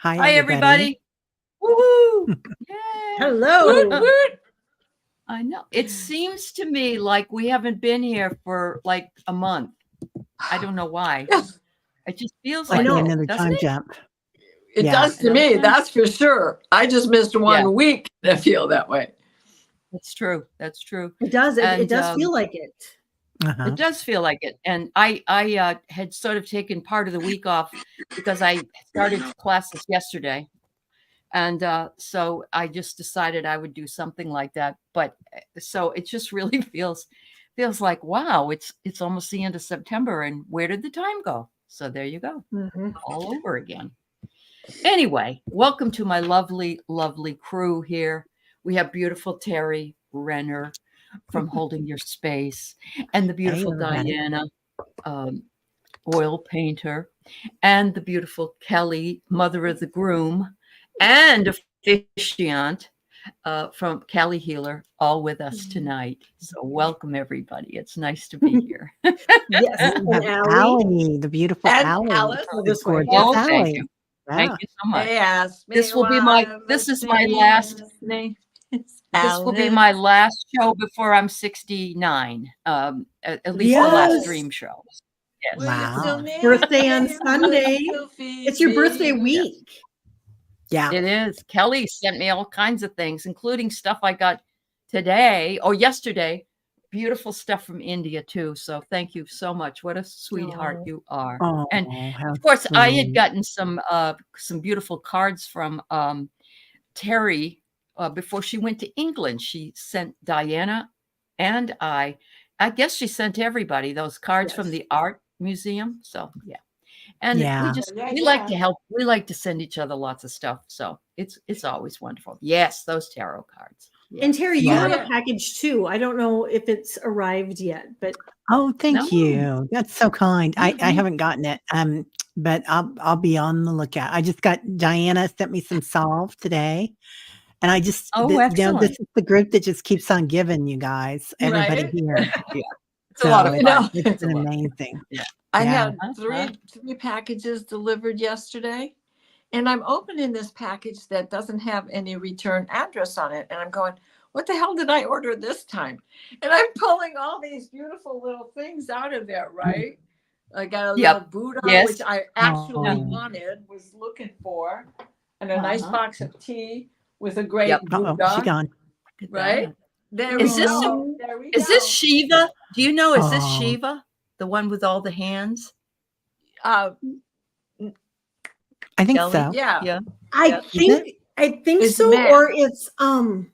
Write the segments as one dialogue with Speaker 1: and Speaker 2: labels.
Speaker 1: Hi,
Speaker 2: Hi,
Speaker 1: everybody.
Speaker 2: everybody. Woohoo! Yay!
Speaker 3: Hello.
Speaker 2: Woot, woot. I know. It seems to me like we haven't been here for like a month. I don't know why. It just feels
Speaker 1: Like
Speaker 2: like
Speaker 1: another
Speaker 2: it, doesn't
Speaker 1: time
Speaker 2: it?
Speaker 1: jump.
Speaker 3: It
Speaker 1: Yeah.
Speaker 3: does to me, that's for sure. I just missed one week and I feel that way.
Speaker 2: That's true. That's true.
Speaker 4: It does. It
Speaker 2: And,
Speaker 4: does feel like it.
Speaker 1: Uh-huh.
Speaker 2: It does feel like it. And I had sort of taken part of the week off because I started classes yesterday. And so I just decided I would do something like that. But so it just really feels like, wow, it's almost the end of September. And where did the time go? So there you go. All over again. Anyway, welcome to my lovely, lovely crew here. We have beautiful Terry Renner from Holding Your Space and the beautiful Diana, oil painter, and the beautiful Kelly, mother of the groom, and officiant from Cali Healer, all with us tonight. So welcome, everybody. It's nice to be here.
Speaker 4: Yes,
Speaker 1: and Allie, the beautiful
Speaker 3: And
Speaker 1: Allie.
Speaker 3: Alice.
Speaker 1: This gorgeous
Speaker 2: Oh,
Speaker 1: Allie.
Speaker 2: thank you.
Speaker 1: Yeah.
Speaker 2: Thank you so much.
Speaker 3: They asked me
Speaker 2: This will be this is my last. This will be my last show before I'm 69. At least the last dream show. Yes.
Speaker 1: Wow.
Speaker 4: Birthday on Sunday. It's your birthday week.
Speaker 1: Yeah.
Speaker 2: It is. Kelly sent me all kinds of things, including stuff I got today or yesterday. Beautiful stuff from India too. So thank you so much. What a sweetheart you are.
Speaker 1: Oh,
Speaker 2: and of course,
Speaker 1: sweet.
Speaker 2: I had gotten some beautiful cards from Terry before she went to England. She sent Diana and I guess she sent everybody those cards from the art museum. So yeah. And we like to help. We like to send each other lots of stuff. So it's always wonderful. Yes, those tarot cards. Yes.
Speaker 4: And Terry, you have a package too. I don't know if it's arrived yet, but
Speaker 1: thank you. That's so kind. I haven't gotten it. But I'll be on the lookout. I just got Diana sent me some salve today. And I just
Speaker 2: excellent.
Speaker 1: This is the group that just keeps on giving, you guys. Everybody here.
Speaker 2: Yeah. It's a lot of fun.
Speaker 1: It's been amazing.
Speaker 2: Yeah.
Speaker 3: I had three packages delivered yesterday, and I'm opening this package that doesn't have any return address on it, and I'm going, what the hell did I order this time? And I'm pulling all these beautiful little things out of there, right? I got a little Buddha, which I actually was looking for, and a nice box of tea with a great Buddha.
Speaker 1: She gone.
Speaker 3: Right?
Speaker 2: Is this Shiva? Do you know, is this Shiva? The one with all the hands?
Speaker 1: I think
Speaker 2: Kelly?
Speaker 1: so.
Speaker 2: Yeah.
Speaker 4: I think
Speaker 3: It's
Speaker 4: so.
Speaker 3: Matt.
Speaker 4: Or it's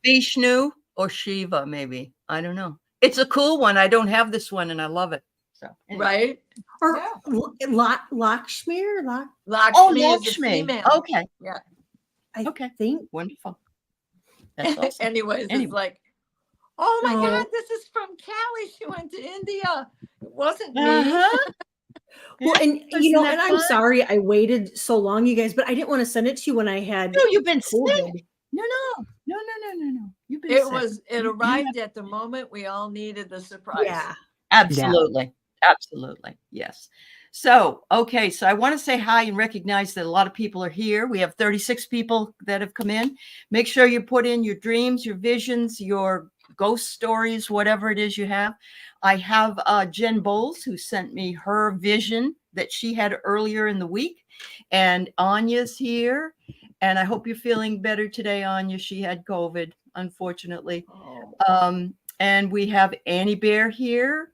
Speaker 2: Vishnu or Shiva, maybe. I don't know. It's a cool one. I don't have this one and I love it. So
Speaker 3: right?
Speaker 4: Or Lakshmi or
Speaker 3: Lakshmi.
Speaker 2: Lakshmi. Okay.
Speaker 3: Yeah.
Speaker 4: I
Speaker 2: okay.
Speaker 4: think.
Speaker 2: Wonderful. That's awesome.
Speaker 3: Anyways, it's like, oh my God, this is from Cali. She went to India. It wasn't me.
Speaker 4: Well, and and I'm sorry I waited so long, you guys, but I didn't want to send it to you when I had.
Speaker 2: No, you've been sick. No. You've been sick.
Speaker 3: It arrived at the moment we all needed the surprise.
Speaker 4: Yeah.
Speaker 2: Absolutely. Yeah. Absolutely. Yes. So, okay. So I want to say hi and recognize that a lot of people are here. We have 36 people that have come in. Make sure you put in your dreams, your visions, your ghost stories, whatever it is you have. I have Jen Bowles, who sent me her vision that she had earlier in the week. And Anya's here. And I hope you're feeling better today, Anya. She had COVID, unfortunately. And we have Annie Bear here,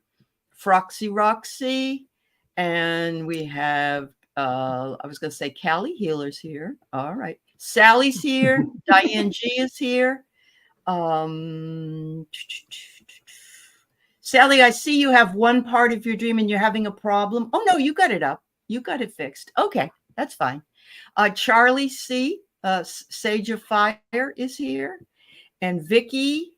Speaker 2: Froxy Roxy, and we have, I was going to say Cali Healer's here. All right. Sally's here. Diane G is here. Sally, I see you have one part of your dream and you're having a problem. Oh, no, you got it up. You got it fixed. Okay, that's fine. Charlie C, Sage of Fire is here. And Vicky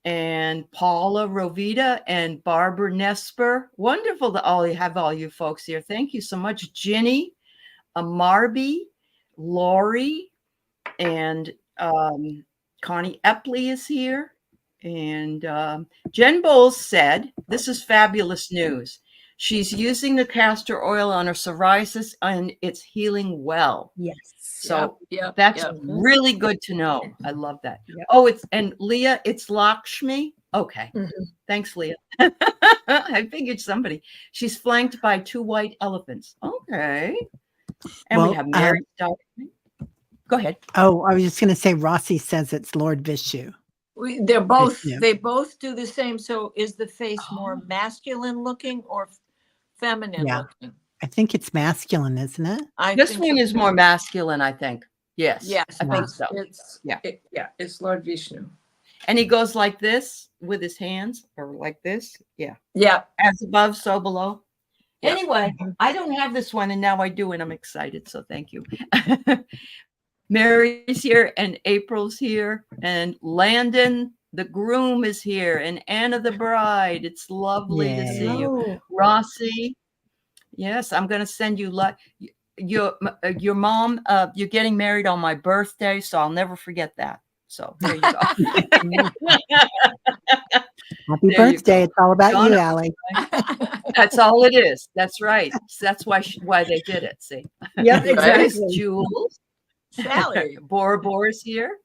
Speaker 2: and Paula Rovita and Barbara Nesper. Wonderful to have all you folks here. Thank you so much. Ginny, Marby, Lori, and Connie Epley is here. And Jen Bowles said, this is fabulous news. She's using the castor oil on her psoriasis and it's healing well.
Speaker 4: Yes.
Speaker 2: So
Speaker 3: Yep,
Speaker 2: that's
Speaker 3: yep.
Speaker 2: really good to know. I love that.
Speaker 4: Yep.
Speaker 2: Oh, and Leah, it's Lakshmi. Okay.
Speaker 4: Mhm.
Speaker 2: Thanks, Leah. I figured somebody. She's flanked by 2 white elephants. Okay. And we
Speaker 1: Well,
Speaker 2: have Mary. Go ahead.
Speaker 1: Oh, I was just going to say, Rossi says it's Lord Vishu.
Speaker 3: They're both,
Speaker 1: Vishnu.
Speaker 3: they both do the same. So is the face more masculine looking or feminine
Speaker 1: Yeah.
Speaker 3: looking?
Speaker 1: I think it's masculine, isn't it?
Speaker 2: This
Speaker 3: think
Speaker 2: one
Speaker 3: so
Speaker 2: is
Speaker 3: too.
Speaker 2: more masculine, I think. Yes.
Speaker 3: Yes,
Speaker 2: I think so.
Speaker 3: Yeah, it's Lord Vishnu.
Speaker 2: And he goes like this with his hands, or like this. Yeah.
Speaker 3: Yeah.
Speaker 2: As above, so below.
Speaker 3: Yeah.
Speaker 2: Anyway, I don't have this one, and now I do, and I'm excited. So thank you. Mary's here, and April's here, and Landon, the groom, is here, and Anna, the bride. It's lovely to see you.
Speaker 4: Oh.
Speaker 2: Rossi. Yes, I'm going to send you your mom. You're getting married on my birthday, so I'll never forget that. So there you go.
Speaker 1: Happy
Speaker 2: There you
Speaker 1: birthday.
Speaker 2: go.
Speaker 1: It's all about you,
Speaker 2: Donna.
Speaker 1: Allie.
Speaker 2: That's all it is. That's right. That's why they did it. See.
Speaker 4: Yep,
Speaker 2: There's
Speaker 4: exactly.
Speaker 2: Jules.
Speaker 3: Sally.
Speaker 2: Bora Bora's here.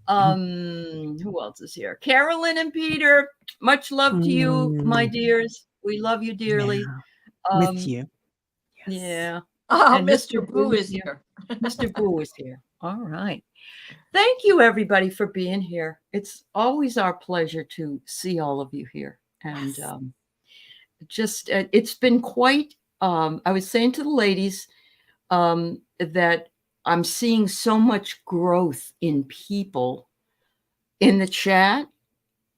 Speaker 2: Who else is here? Carolyn and Peter. Much love to you, my dears. We love you dearly.
Speaker 1: Yeah, miss you.
Speaker 4: Yes.
Speaker 2: Yeah.
Speaker 3: Oh,
Speaker 2: And
Speaker 3: Mr. Boo is here.
Speaker 2: Mr. Boo is here. All right. Thank you, everybody, for being here. It's always our pleasure to see all of you here. And it's been quite, I was saying to the ladies that I'm seeing so much growth in people in the chat,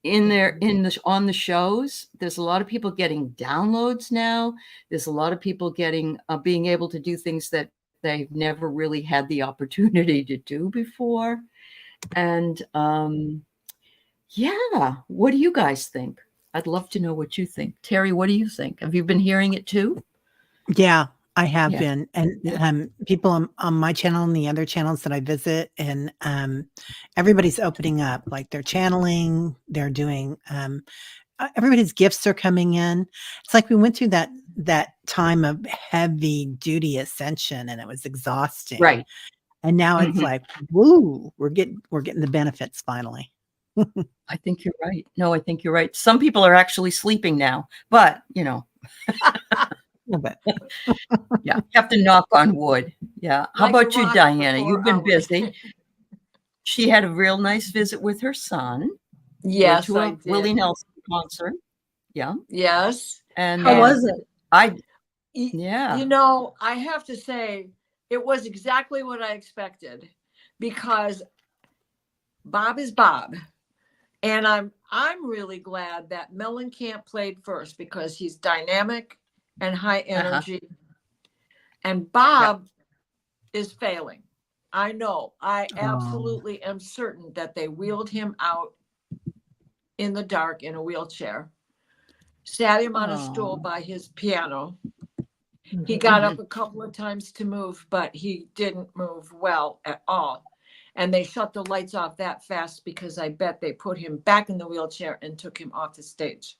Speaker 2: on the shows. There's a lot of people getting downloads now. There's a lot of people being able to do things that they've never really had the opportunity to do before. And yeah, what do you guys think? I'd love to know what you think. Terry, what do you think? Have you been hearing it too?
Speaker 1: Yeah, I have
Speaker 2: Yeah.
Speaker 1: been. And people on my channel and the other channels that I visit, and everybody's opening up, like they're channeling, they're doing, everybody's gifts are coming in. It's like we went through that time of heavy duty ascension and it was exhausting.
Speaker 2: Right.
Speaker 1: And now it's like, woo, we're getting the benefits finally.
Speaker 2: I think you're right. No, I think you're right. Some people are actually sleeping now, but
Speaker 1: But
Speaker 2: yeah, you have to knock on wood. Yeah. How
Speaker 3: Like
Speaker 2: about
Speaker 3: a
Speaker 2: you,
Speaker 3: rock
Speaker 2: Diana?
Speaker 3: for
Speaker 2: You've been
Speaker 3: 4 hours.
Speaker 2: busy. She had a real nice visit with her son.
Speaker 3: Yes,
Speaker 2: to
Speaker 3: I
Speaker 2: a
Speaker 3: did.
Speaker 2: Willie Nelson concert. Yeah.
Speaker 3: Yes.
Speaker 2: And
Speaker 4: How was it?
Speaker 2: Yeah.
Speaker 3: You know, I have to say it was exactly what I expected, because Bob is Bob. And I'm really glad that Mellencamp played first, because he's dynamic and high energy. And Bob is failing. I know. I absolutely am certain that they wheeled him out in the dark in a wheelchair, sat him on a stool by his piano. He got up a couple of times to move, but he didn't move well at all. And they shut the lights off that fast, because I bet they put him back in the wheelchair and took him off the stage,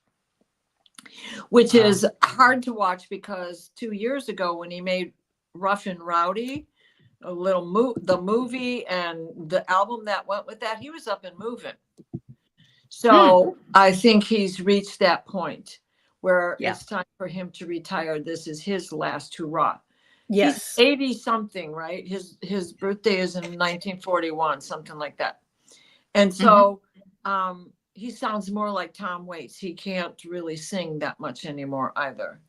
Speaker 3: which is hard to watch, because 2 years ago when he made Rough and Rowdy, the movie and the album that went with that, he was up and moving. So I think he's reached that point where it's time for him to retire. This is his last hurrah.
Speaker 4: Yes.
Speaker 3: He's 80 something, right? His birthday is in 1941, something like that. And so he sounds more like Tom Waits. He can't really sing that much anymore either.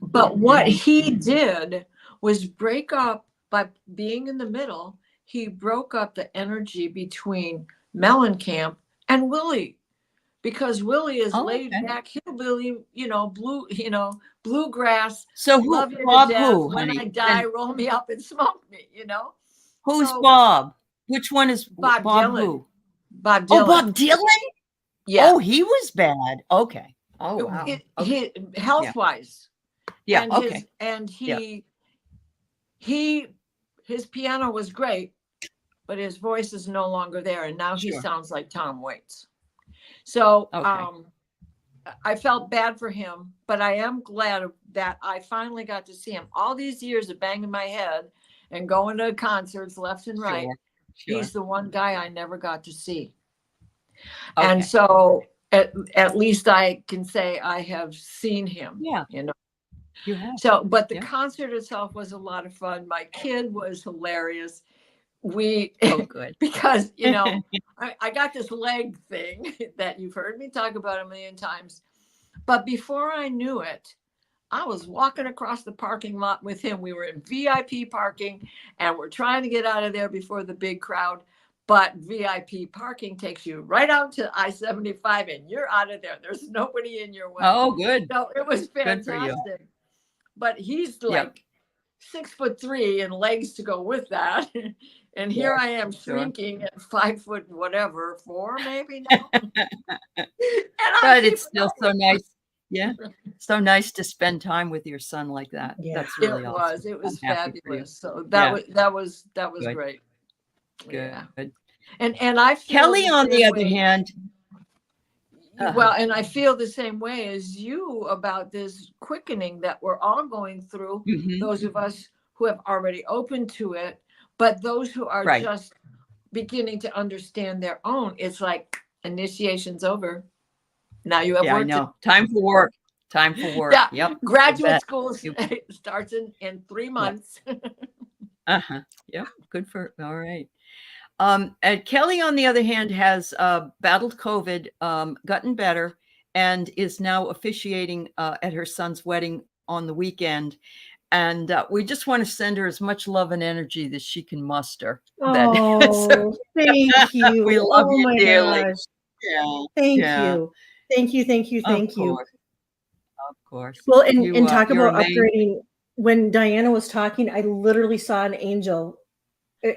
Speaker 3: But what he did was break up, by being in the middle, he broke up the energy between Mellencamp and Willie, because Willie is laid back hillbilly, bluegrass.
Speaker 2: So
Speaker 3: love you
Speaker 2: Bob
Speaker 3: to death.
Speaker 2: who,
Speaker 3: When
Speaker 2: honey?
Speaker 3: I die, roll me up and smoke me,
Speaker 2: Who's
Speaker 3: So-
Speaker 2: Bob? Which one is
Speaker 3: Bob Dylan.
Speaker 2: Who?
Speaker 3: Bob Dylan.
Speaker 2: Oh, Bob Dylan?
Speaker 3: Yeah.
Speaker 2: Oh, he was bad. Okay. Oh, wow.
Speaker 3: Health-wise.
Speaker 2: Yeah.
Speaker 3: And
Speaker 2: Okay.
Speaker 3: His piano was great, but his voice is no longer there, and now he sounds like Tom Waits. So I felt bad for him, but I am glad that I finally got to see him. All these years of banging my head and going to concerts left and right.
Speaker 2: Sure.
Speaker 3: He's the one guy I never got to see.
Speaker 2: Okay.
Speaker 3: And so at least I can say I have seen him.
Speaker 2: Yeah.
Speaker 3: You know.
Speaker 2: You have.
Speaker 3: So, but the
Speaker 2: Yeah.
Speaker 3: concert itself was a lot of fun. My kid was hilarious.
Speaker 2: Oh, good.
Speaker 3: Because, you know, I got this leg thing that you've heard me talk about a million times. But before I knew it, I was walking across the parking lot with him. We were in VIP parking and we're trying to get out of there before the big crowd. But VIP parking takes you right out to I-75 and you're out of there. There's nobody in your way.
Speaker 2: Oh, good.
Speaker 3: So it was
Speaker 2: Good for you.
Speaker 3: fantastic. But he's like 6'3" and legs to go with that. And here I am shrinking at 5 foot whatever, 4 maybe now.
Speaker 2: But it's still so nice. Yeah. So nice to spend time with your son like that.
Speaker 4: Yeah.
Speaker 2: That's really awesome.
Speaker 3: It was
Speaker 2: I'm happy for you.
Speaker 3: fabulous. So that was
Speaker 2: Good.
Speaker 3: great.
Speaker 2: Good.
Speaker 3: Yeah. And I feel
Speaker 2: Kelly, on the other hand.
Speaker 3: Well, and I feel the same way as you about this quickening that we're all going through, those of us who have already opened to it, but those who are just beginning to understand their own, it's like initiation's over. Now you have work.
Speaker 2: I know. Time for work. Time for work.
Speaker 3: Yeah.
Speaker 2: Yep.
Speaker 3: Graduate school starts in 3 months.
Speaker 2: Yep. Good for, all right. And Kelly, on the other hand, has battled COVID, gotten better, and is now officiating at her son's wedding on the weekend. And we just want to send her as much love and energy that she can muster.
Speaker 4: Oh, thank you.
Speaker 2: We love you
Speaker 4: my
Speaker 2: dearly.
Speaker 4: gosh.
Speaker 2: Yeah.
Speaker 4: Thank
Speaker 2: Yeah.
Speaker 4: you. Thank you. Thank you. Thank you.
Speaker 2: Of course.
Speaker 4: Well, and talk
Speaker 2: you're
Speaker 4: about
Speaker 2: amazing.
Speaker 4: upgrading. When Diana was talking, I literally saw an angel.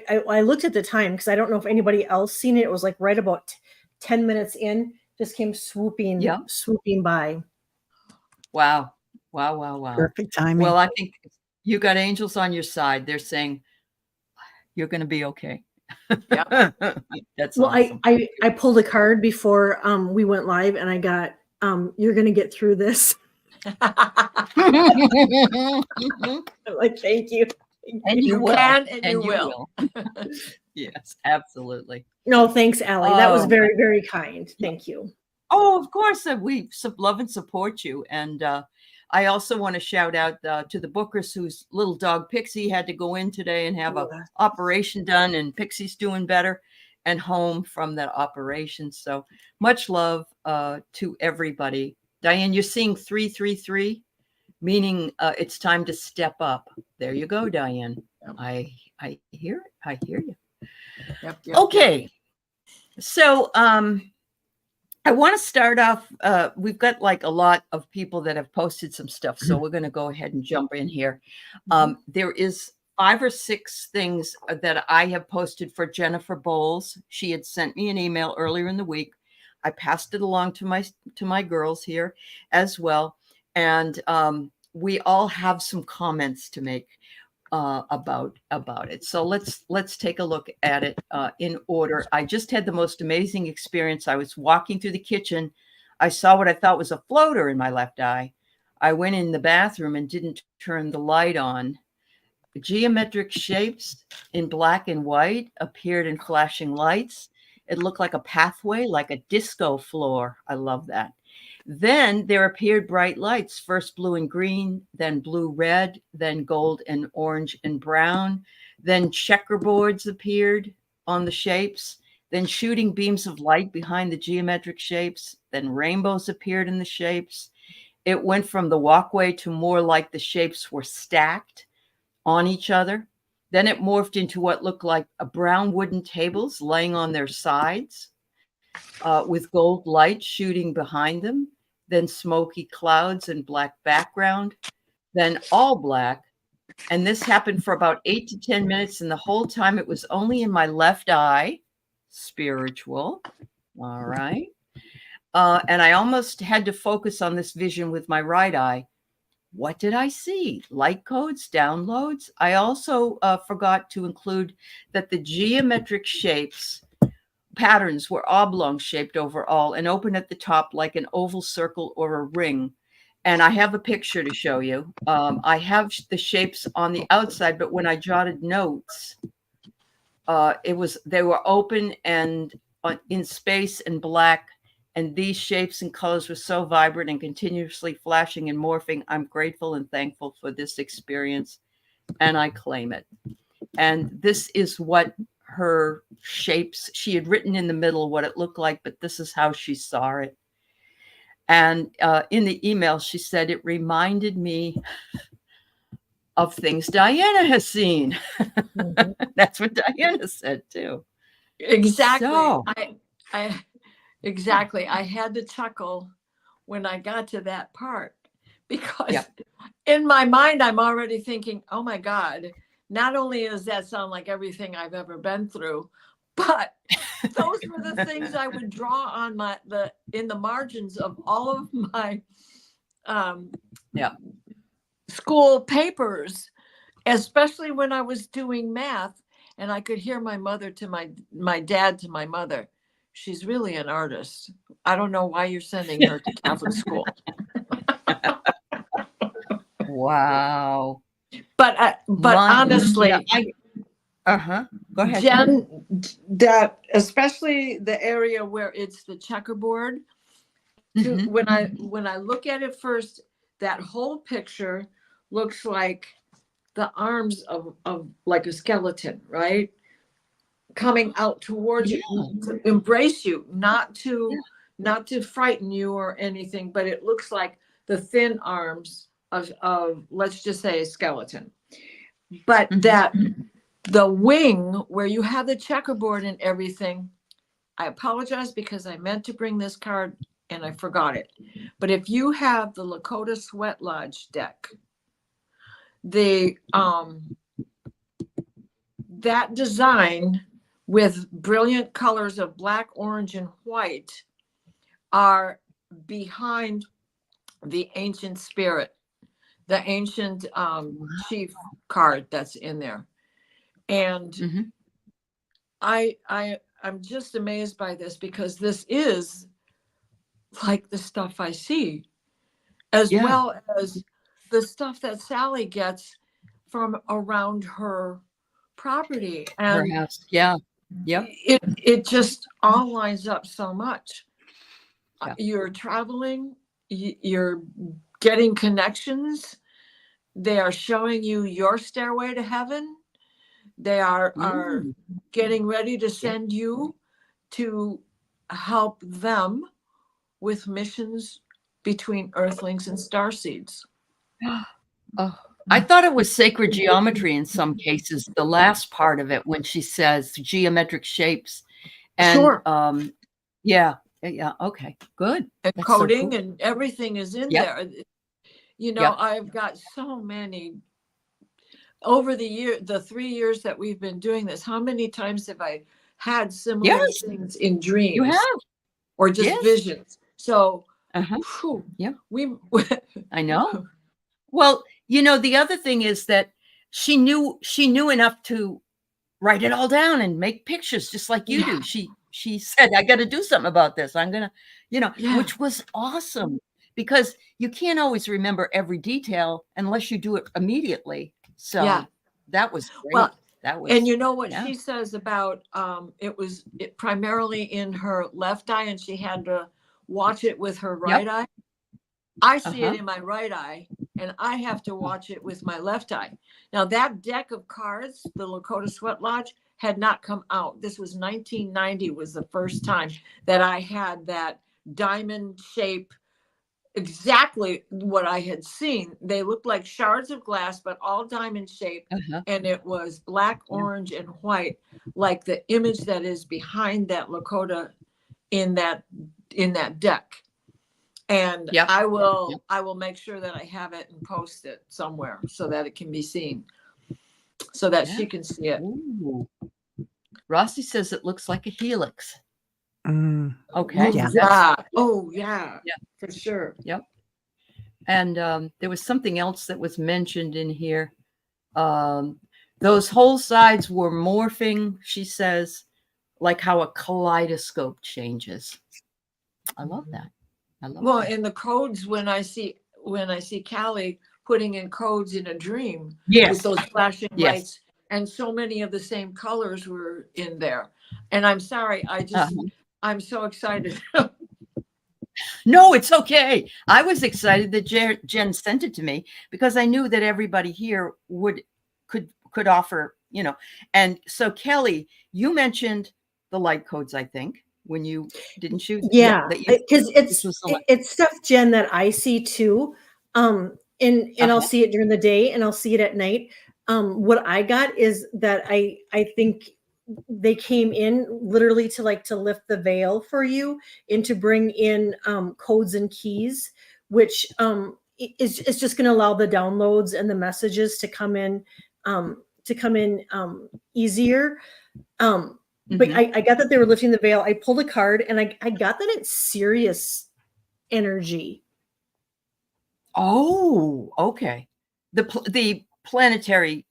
Speaker 4: I looked at the time because I don't know if anybody else seen it. It was like right about 10 minutes in, just came swooping by.
Speaker 2: Wow. Wow.
Speaker 1: Perfect timing.
Speaker 2: Well, I think you got angels on your side. They're saying you're going to be okay.
Speaker 3: Yeah.
Speaker 2: That's
Speaker 4: well.
Speaker 2: awesome.
Speaker 4: I pulled a card before we went live, and I got you're going to get through this. Like, thank you.
Speaker 2: And you will.
Speaker 3: Can and you will.
Speaker 2: Yes, absolutely.
Speaker 4: No, thanks, Allie. That was very, very kind. Thank you.
Speaker 2: Oh, of course. We love and support you. And I also want to shout out to the bookers whose little dog Pixie had to go in today and have an operation done, and Pixie's doing better and home from that operation. So much love to everybody. Diane, you're seeing 333, meaning it's time to step up. There you go, Diane. Yep. I hear you.
Speaker 3: Yep.
Speaker 2: Okay. So I want to start off. We've got like a lot of people that have posted some stuff, so we're going to go ahead and jump in here. There is 5 or 6 things that I have posted for Jennifer Bowles. She had sent me an email earlier in the week. I passed it along to my girls here as well, and we all have some comments to make about it. So let's take a look at it in order. I just had the most amazing experience. I was walking through the kitchen. I saw what I thought was a floater in my left eye. I went in the bathroom and didn't turn the light on. Geometric shapes in black and white appeared in flashing lights. It looked like a pathway, like a disco floor. I love that. Then there appeared bright lights, first blue and green, then blue, red, then gold and orange and brown. Then checkerboards appeared on the shapes, then shooting beams of light behind the geometric shapes. Then rainbows appeared in the shapes. It went from the walkway to more like the shapes were stacked on each other. Then it morphed into what looked like a brown wooden tables laying on their sides with gold light shooting behind them. Then smoky clouds and black background, then all black. And this happened for about 8 to 10 minutes. And the whole time it was only in my left eye, spiritual. All right. And I almost had to focus on this vision with my right eye. What did I see? Light codes, downloads. I also forgot to include that the geometric shapes patterns were oblong shaped overall and open at the top like an oval circle or a ring. And I have a picture to show you. I have the shapes on the outside, but when I jotted notes, they were open and in space and black. And these shapes and colors were so vibrant and continuously flashing and morphing. I'm grateful and thankful for this experience, and I claim it. And this is what her shapes, she had written in the middle what it looked like, but this is how she saw it. And in the email, she said, it reminded me of things Diana has seen. Mm-hmm. That's what Diana said too.
Speaker 3: Exactly.
Speaker 2: So,
Speaker 3: exactly. I had to chuckle when I got to that part, because in my mind, I'm already thinking, oh my God, not only does that sound like everything I've ever been through, but those were the things I would draw on in the margins of all of my school papers, especially when I was doing math. And I could hear my mother to my dad to my mother, she's really an artist. I don't know why you're sending her to Catholic school.
Speaker 2: Wow.
Speaker 3: But honestly,
Speaker 2: go ahead,
Speaker 3: Jen, that especially the area where it's the checkerboard. Mm-hmm. When I look at it first, that whole picture looks like the arms of like a skeleton, right? Coming out towards you to embrace you, not to frighten you or anything, but it looks like the thin arms of let's just say a skeleton. But that the wing where you have the checkerboard and everything, I apologize because I meant to bring this card and I forgot it. But if you have the Lakota Sweat Lodge deck, the that design with brilliant colors of black, orange, and white are behind the ancient spirit, the ancient chief card that's in there. And I'm just amazed by this, because this is like the stuff I see, as well as the stuff that Sally gets from around her property. And
Speaker 2: her house.
Speaker 3: It just all lines up so much. You're traveling, you're getting connections. They are showing you your stairway to heaven. They are getting ready to send you to help them with missions between earthlings and starseeds.
Speaker 2: I thought it was sacred geometry in some cases, the last part of it, when she says geometric shapes. And okay, good.
Speaker 3: And
Speaker 2: that's
Speaker 3: coding
Speaker 2: so cool.
Speaker 3: and everything is in there. You know, I've got so many over the 3 years that we've been doing this. How many times have I had similar things in dreams?
Speaker 2: You have.
Speaker 3: Or just visions. So
Speaker 2: I know. Well, you know, the other thing is that she knew enough to write it all down and make pictures just like you do. She said, I got to do something about this. I'm going to, which was awesome, because you can't always remember every detail unless you do it immediately. So that was great.
Speaker 3: Well,
Speaker 2: that was,
Speaker 3: and you know what she says about, it was primarily in her left eye, and she had to watch it with her right eye. I see it in my right eye, and I have to watch it with my left eye. Now, that deck of cards, the Lakota Sweat Lodge, had not come out. This was 1990 was the first time that I had that diamond shape, exactly what I had seen. They looked like shards of glass, but all diamond shaped, and it was black, orange, and white, like the image that is behind that Lakota in that deck. And I will make sure that I have it and post it somewhere so that it can be seen, so that she can see it.
Speaker 2: Ooh. Rossi says it looks like a helix.
Speaker 3: Okay. Oh yeah, for sure.
Speaker 2: Yep. And there was something else that was mentioned in here. Those whole sides were morphing, she says, like how a kaleidoscope changes. I love that. I love
Speaker 3: Well,
Speaker 2: that.
Speaker 3: and the codes, when I see Callie putting in codes in a dream with
Speaker 2: Yes.
Speaker 3: those flashing
Speaker 2: Yes.
Speaker 3: lights, and so many of the same colors were in there. And I'm sorry, I'm so excited.
Speaker 2: No, it's okay. I was excited that Jen sent it to me because I knew that everybody here could offer, you know. And so Kelly, you mentioned the light codes, I think, when you didn't you?
Speaker 4: Yeah,
Speaker 2: that
Speaker 4: because
Speaker 2: this was the light.
Speaker 4: it's stuff, Jen, that I see too. And I'll see it during the day and I'll see it at night. What I got is that I think they came in literally to lift the veil for you and to bring in codes and keys, which is just going to allow the downloads and the messages to come in easier. But I got that they were lifting the veil. I pulled a card and I got that it's serious energy.
Speaker 2: Oh, okay. The planetary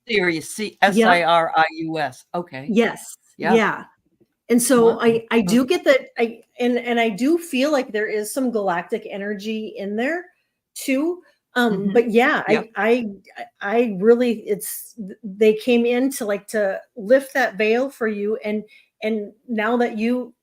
Speaker 2: Sirius, Sirius. Okay.
Speaker 4: Yes. Yeah. And so I do get that. I do feel like there is some galactic energy in there too. But yeah, I really, they came in to lift that veil for you. And now that you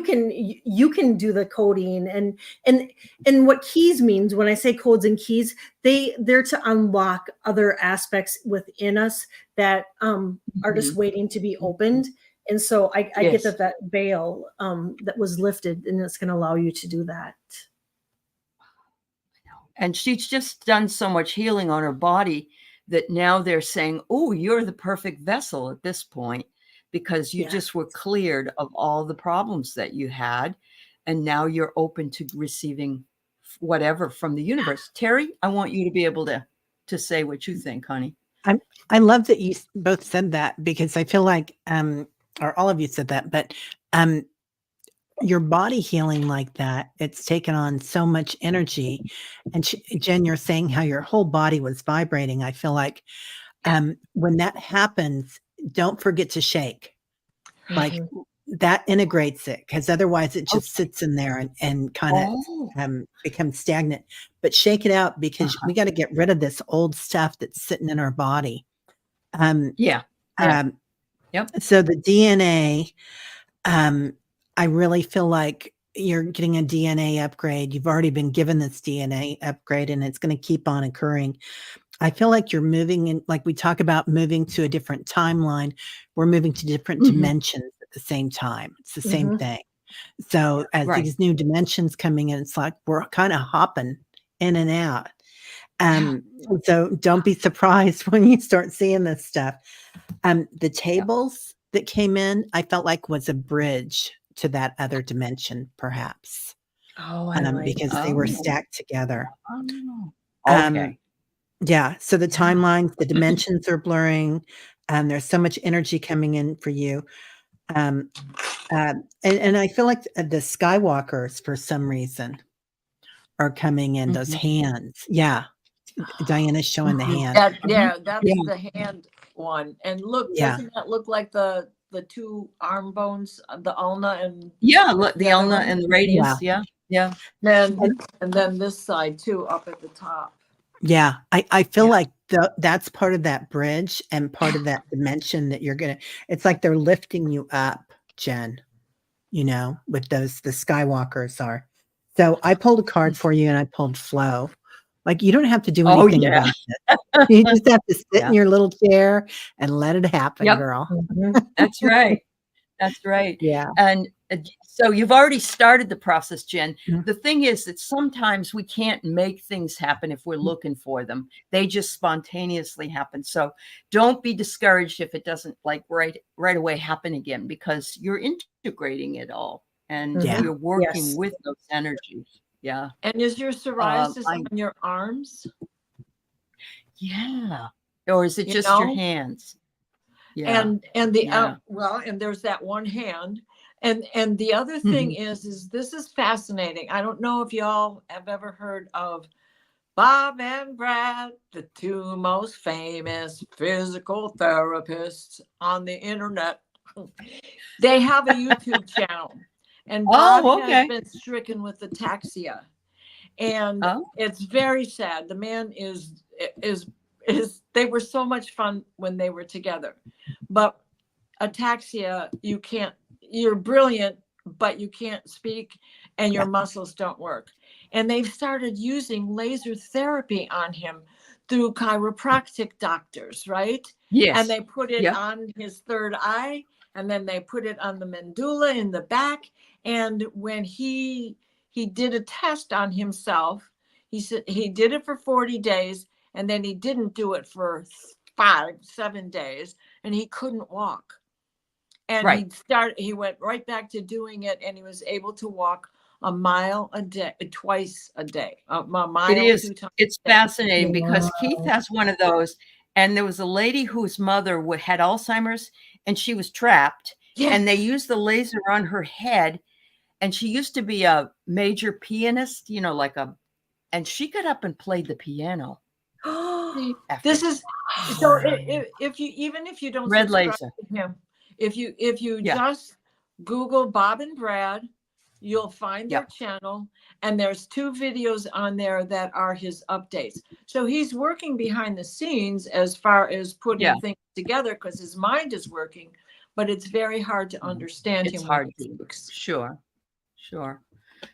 Speaker 4: can do the coding and what keys means. When I say codes and keys, they're to unlock other aspects within us that are just waiting to be opened. And so I get that veil that was lifted, and it's going to allow you to do that.
Speaker 2: And she's just done so much healing on her body that now they're saying, oh, you're the perfect vessel at this point, because you just were cleared of all the problems that you had. And now you're open to receiving whatever from the universe. Terry, I want you to be able to say what you think, honey.
Speaker 1: I love that you both said that, because I feel like, or all of you said that, but your body healing like that, it's taken on so much energy. And Jen, you're saying how your whole body was vibrating. I feel like when that happens, don't forget to shake. Like that integrates it, because otherwise it just sits in there and kind of becomes stagnant. But shake it out, because we got to get rid of this old stuff that's sitting in our body. So the DNA, I really feel like you're getting a DNA upgrade. You've already been given this DNA upgrade, and it's going to keep on occurring. I feel like you're moving in, like we talk about moving to a different timeline. We're moving to different dimensions at the same time. It's the same thing. So as these new dimensions coming in, it's like we're kind of hopping in and out. So don't be surprised when you start seeing this stuff. The tables that came in, I felt like was a bridge to that other dimension, perhaps. Because they were stacked together.
Speaker 2: Okay.
Speaker 1: Yeah. So the timelines, the dimensions are blurring, and there's so much energy coming in for you. And I feel like the Skywalkers, for some reason, are coming in, those hands. Yeah. Diana's showing the hand.
Speaker 3: That's the hand one. And look, doesn't that look like the two arm bones, the ulna and
Speaker 2: the ulna and the radius. Yeah.
Speaker 3: And then this side too, up at the top.
Speaker 1: Yeah, I feel like that's part of that bridge and part of that dimension that it's like they're lifting you up, Jen, with the Skywalkers are. So I pulled a card for you, and I pulled flow. Like, you don't have to do anything about it. You just have to sit in your little chair and let it happen, girl.
Speaker 2: That's right. That's right.
Speaker 1: Yeah.
Speaker 2: And so you've already started the process, Jen. The thing is that sometimes we can't make things happen if we're looking for them. They just spontaneously happen. So don't be discouraged if it doesn't right away happen again, because you're integrating it all and you're working with those energies. Yeah.
Speaker 3: And is your psoriasis on your arms?
Speaker 2: Yeah. Or is it just your hands? Yeah.
Speaker 3: And the and there's that one hand. And the other thing is this is fascinating. I don't know if y'all have ever heard of Bob and Brad, the two most famous physical therapists on the internet. They have a YouTube channel, and
Speaker 2: Oh,
Speaker 3: Bob
Speaker 2: okay.
Speaker 3: has been stricken with ataxia, and
Speaker 2: Oh,
Speaker 3: it's very sad. The man is. They were so much fun when they were together, but ataxia, you can't. You're brilliant, but you can't speak, and your muscles don't work. And they've started using laser therapy on him through chiropractic doctors, right?
Speaker 2: yes.
Speaker 3: And they put it
Speaker 2: Yep.
Speaker 3: on his third eye, and then they put it on the medulla in the back. And when he did a test on himself, he said he did it for 40 days, and then he didn't do it for 7 days, and he couldn't walk. And
Speaker 2: Right.
Speaker 3: he went right back to doing it, and he was able to walk a mile a day, twice a day, a mile
Speaker 2: It is.
Speaker 3: 2 times.
Speaker 2: It's fascinating because Keith has one of those. And there was a lady whose mother had Alzheimer's, and she was trapped.
Speaker 3: Yes.
Speaker 2: And they used the laser on her head. And she used to be a major pianist, and she got up and played the piano.
Speaker 3: This is so. If you don't
Speaker 2: Red
Speaker 3: subscribe
Speaker 2: laser.
Speaker 3: to him, if you
Speaker 2: Yeah.
Speaker 3: just Google Bob and Brad, you'll find their
Speaker 2: Yep.
Speaker 3: channel, and there's 2 videos on there that are his updates. So he's working behind the scenes as far as putting things together because his mind is working, but it's very hard to understand
Speaker 2: It's
Speaker 3: him.
Speaker 2: hard
Speaker 3: when he
Speaker 2: to.
Speaker 3: speaks.
Speaker 2: Sure.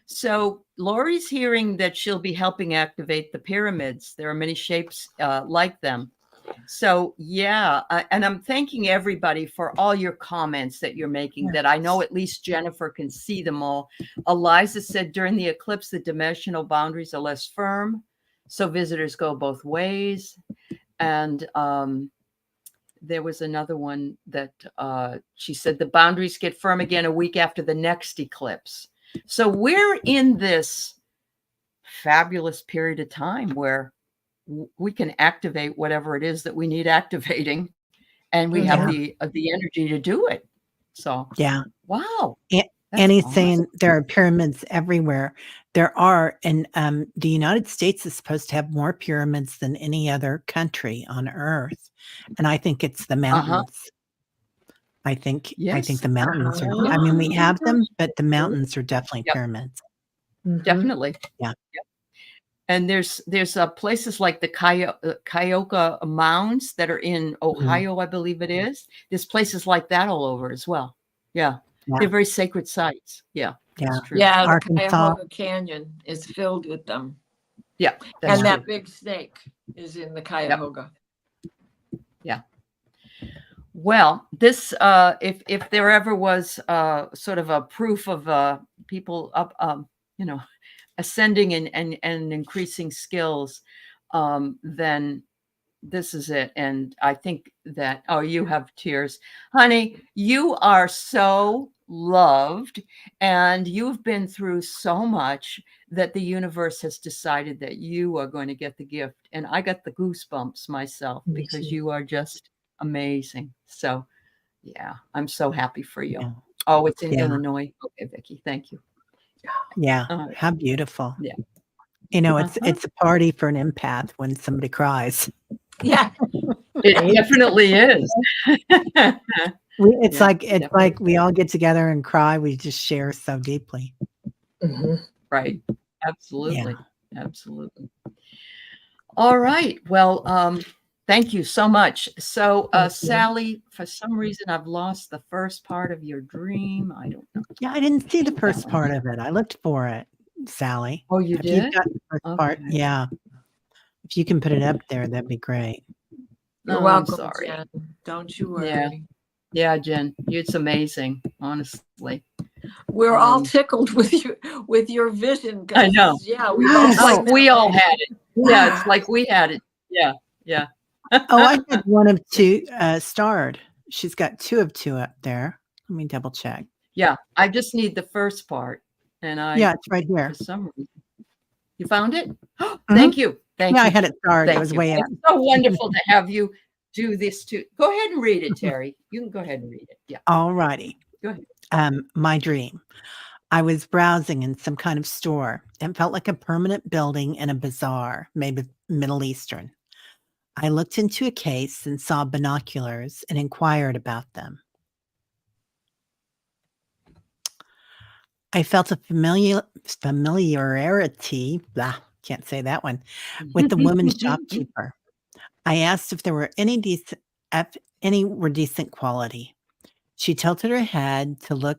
Speaker 2: So Lori's hearing that she'll be helping activate the pyramids. There are many shapes like them. So and I'm thanking everybody for all your comments that you're making, that I know at least Jennifer can see them all. Eliza said during the eclipse, the dimensional boundaries are less firm, so visitors go both ways. And there was another one that she said the boundaries get firm again a week after the next eclipse. So we're in this fabulous period of time where we can activate whatever it is that we need activating, and we have the energy to do it. So wow.
Speaker 1: And he's saying there are pyramids everywhere. There are, and the United States is supposed to have more pyramids than any other country on Earth, and I think it's the mountains. I think the mountains are. I mean, we have them, but the mountains are definitely pyramids.
Speaker 2: Definitely.
Speaker 1: Yeah.
Speaker 2: Yep. And there's places like the Kyoka Mounds that are in Ohio, I believe it is. There's places like that all over as well. Yeah. They're very sacred sites. Yeah. That's true.
Speaker 3: Yeah, the
Speaker 1: Arkansas.
Speaker 3: Cuyahoga Canyon is filled with them.
Speaker 2: Yeah.
Speaker 3: And
Speaker 2: true.
Speaker 3: that big snake is in the Cuyahoga.
Speaker 2: Yeah. Well, this if there ever was sort of a proof of people up ascending and increasing skills, then this is it. And I think that, you have tears, honey. You are so loved, and you've been through so much that the universe has decided that you are going to get the gift. And I got the goosebumps myself because you are just amazing. So yeah, I'm so happy for you. Oh, it's in Illinois. Okay, Vicki, thank you.
Speaker 1: Yeah. How beautiful.
Speaker 2: Yeah.
Speaker 1: It's a party for an empath when somebody cries.
Speaker 3: Yeah.
Speaker 2: It definitely is.
Speaker 1: It's like we all get together and cry. We just share so deeply.
Speaker 2: Right. Absolutely. Absolutely. All right. Well, thank you so much. So, Sally, for some reason, I've lost the first part of your dream. I don't know.
Speaker 1: Yeah, I didn't see the first part of it. I looked for it, Sally.
Speaker 2: Oh, you
Speaker 1: If
Speaker 2: did?
Speaker 1: you've got the first part, yeah. If you can put it up there, that'd be great.
Speaker 3: You're welcome,
Speaker 2: sorry.
Speaker 3: Jen. Don't you worry.
Speaker 2: Yeah, Jen, it's amazing, honestly.
Speaker 3: We're all tickled with your vision.
Speaker 2: I know.
Speaker 3: Yeah, we both
Speaker 2: like we all had it. Yeah, it's like we had it. Yeah.
Speaker 1: I had one of 2 starred. She's got 2 of 2 up there. Let me double check.
Speaker 2: Yeah, I just need the first part, and
Speaker 1: it's right here.
Speaker 2: For some reason, you found it. Thank you. Thank you.
Speaker 1: I had it starred. I was way out.
Speaker 2: It's so wonderful to have you do this too. Go ahead and read it, Terry. You can go ahead and read it. Yeah.
Speaker 1: All righty.
Speaker 2: Go ahead.
Speaker 1: My dream. I was browsing in some kind of store and felt like a permanent building in a bazaar, maybe Middle Eastern. I looked into a case and saw binoculars and inquired about them. I felt a familiarity, blah, can't say that one, with the woman shopkeeper. I asked if there were if any were decent quality. She tilted her head to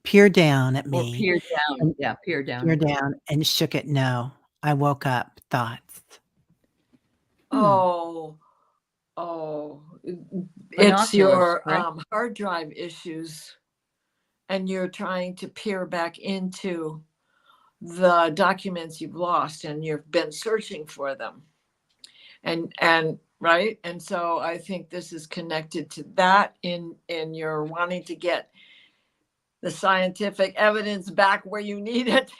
Speaker 1: peer down at
Speaker 2: Or
Speaker 1: me,
Speaker 2: peer down.
Speaker 1: and
Speaker 2: Yeah, peer
Speaker 1: peer
Speaker 2: down.
Speaker 1: down and shook it no. I woke up, thoughts.
Speaker 3: Oh, oh, it's
Speaker 2: Binoculars,
Speaker 3: your
Speaker 2: right?
Speaker 3: hard drive issues, and you're trying to peer back into the documents you've lost, and you've been searching for them. And right, and so I think this is connected to that in your wanting to get the scientific evidence back where you need it,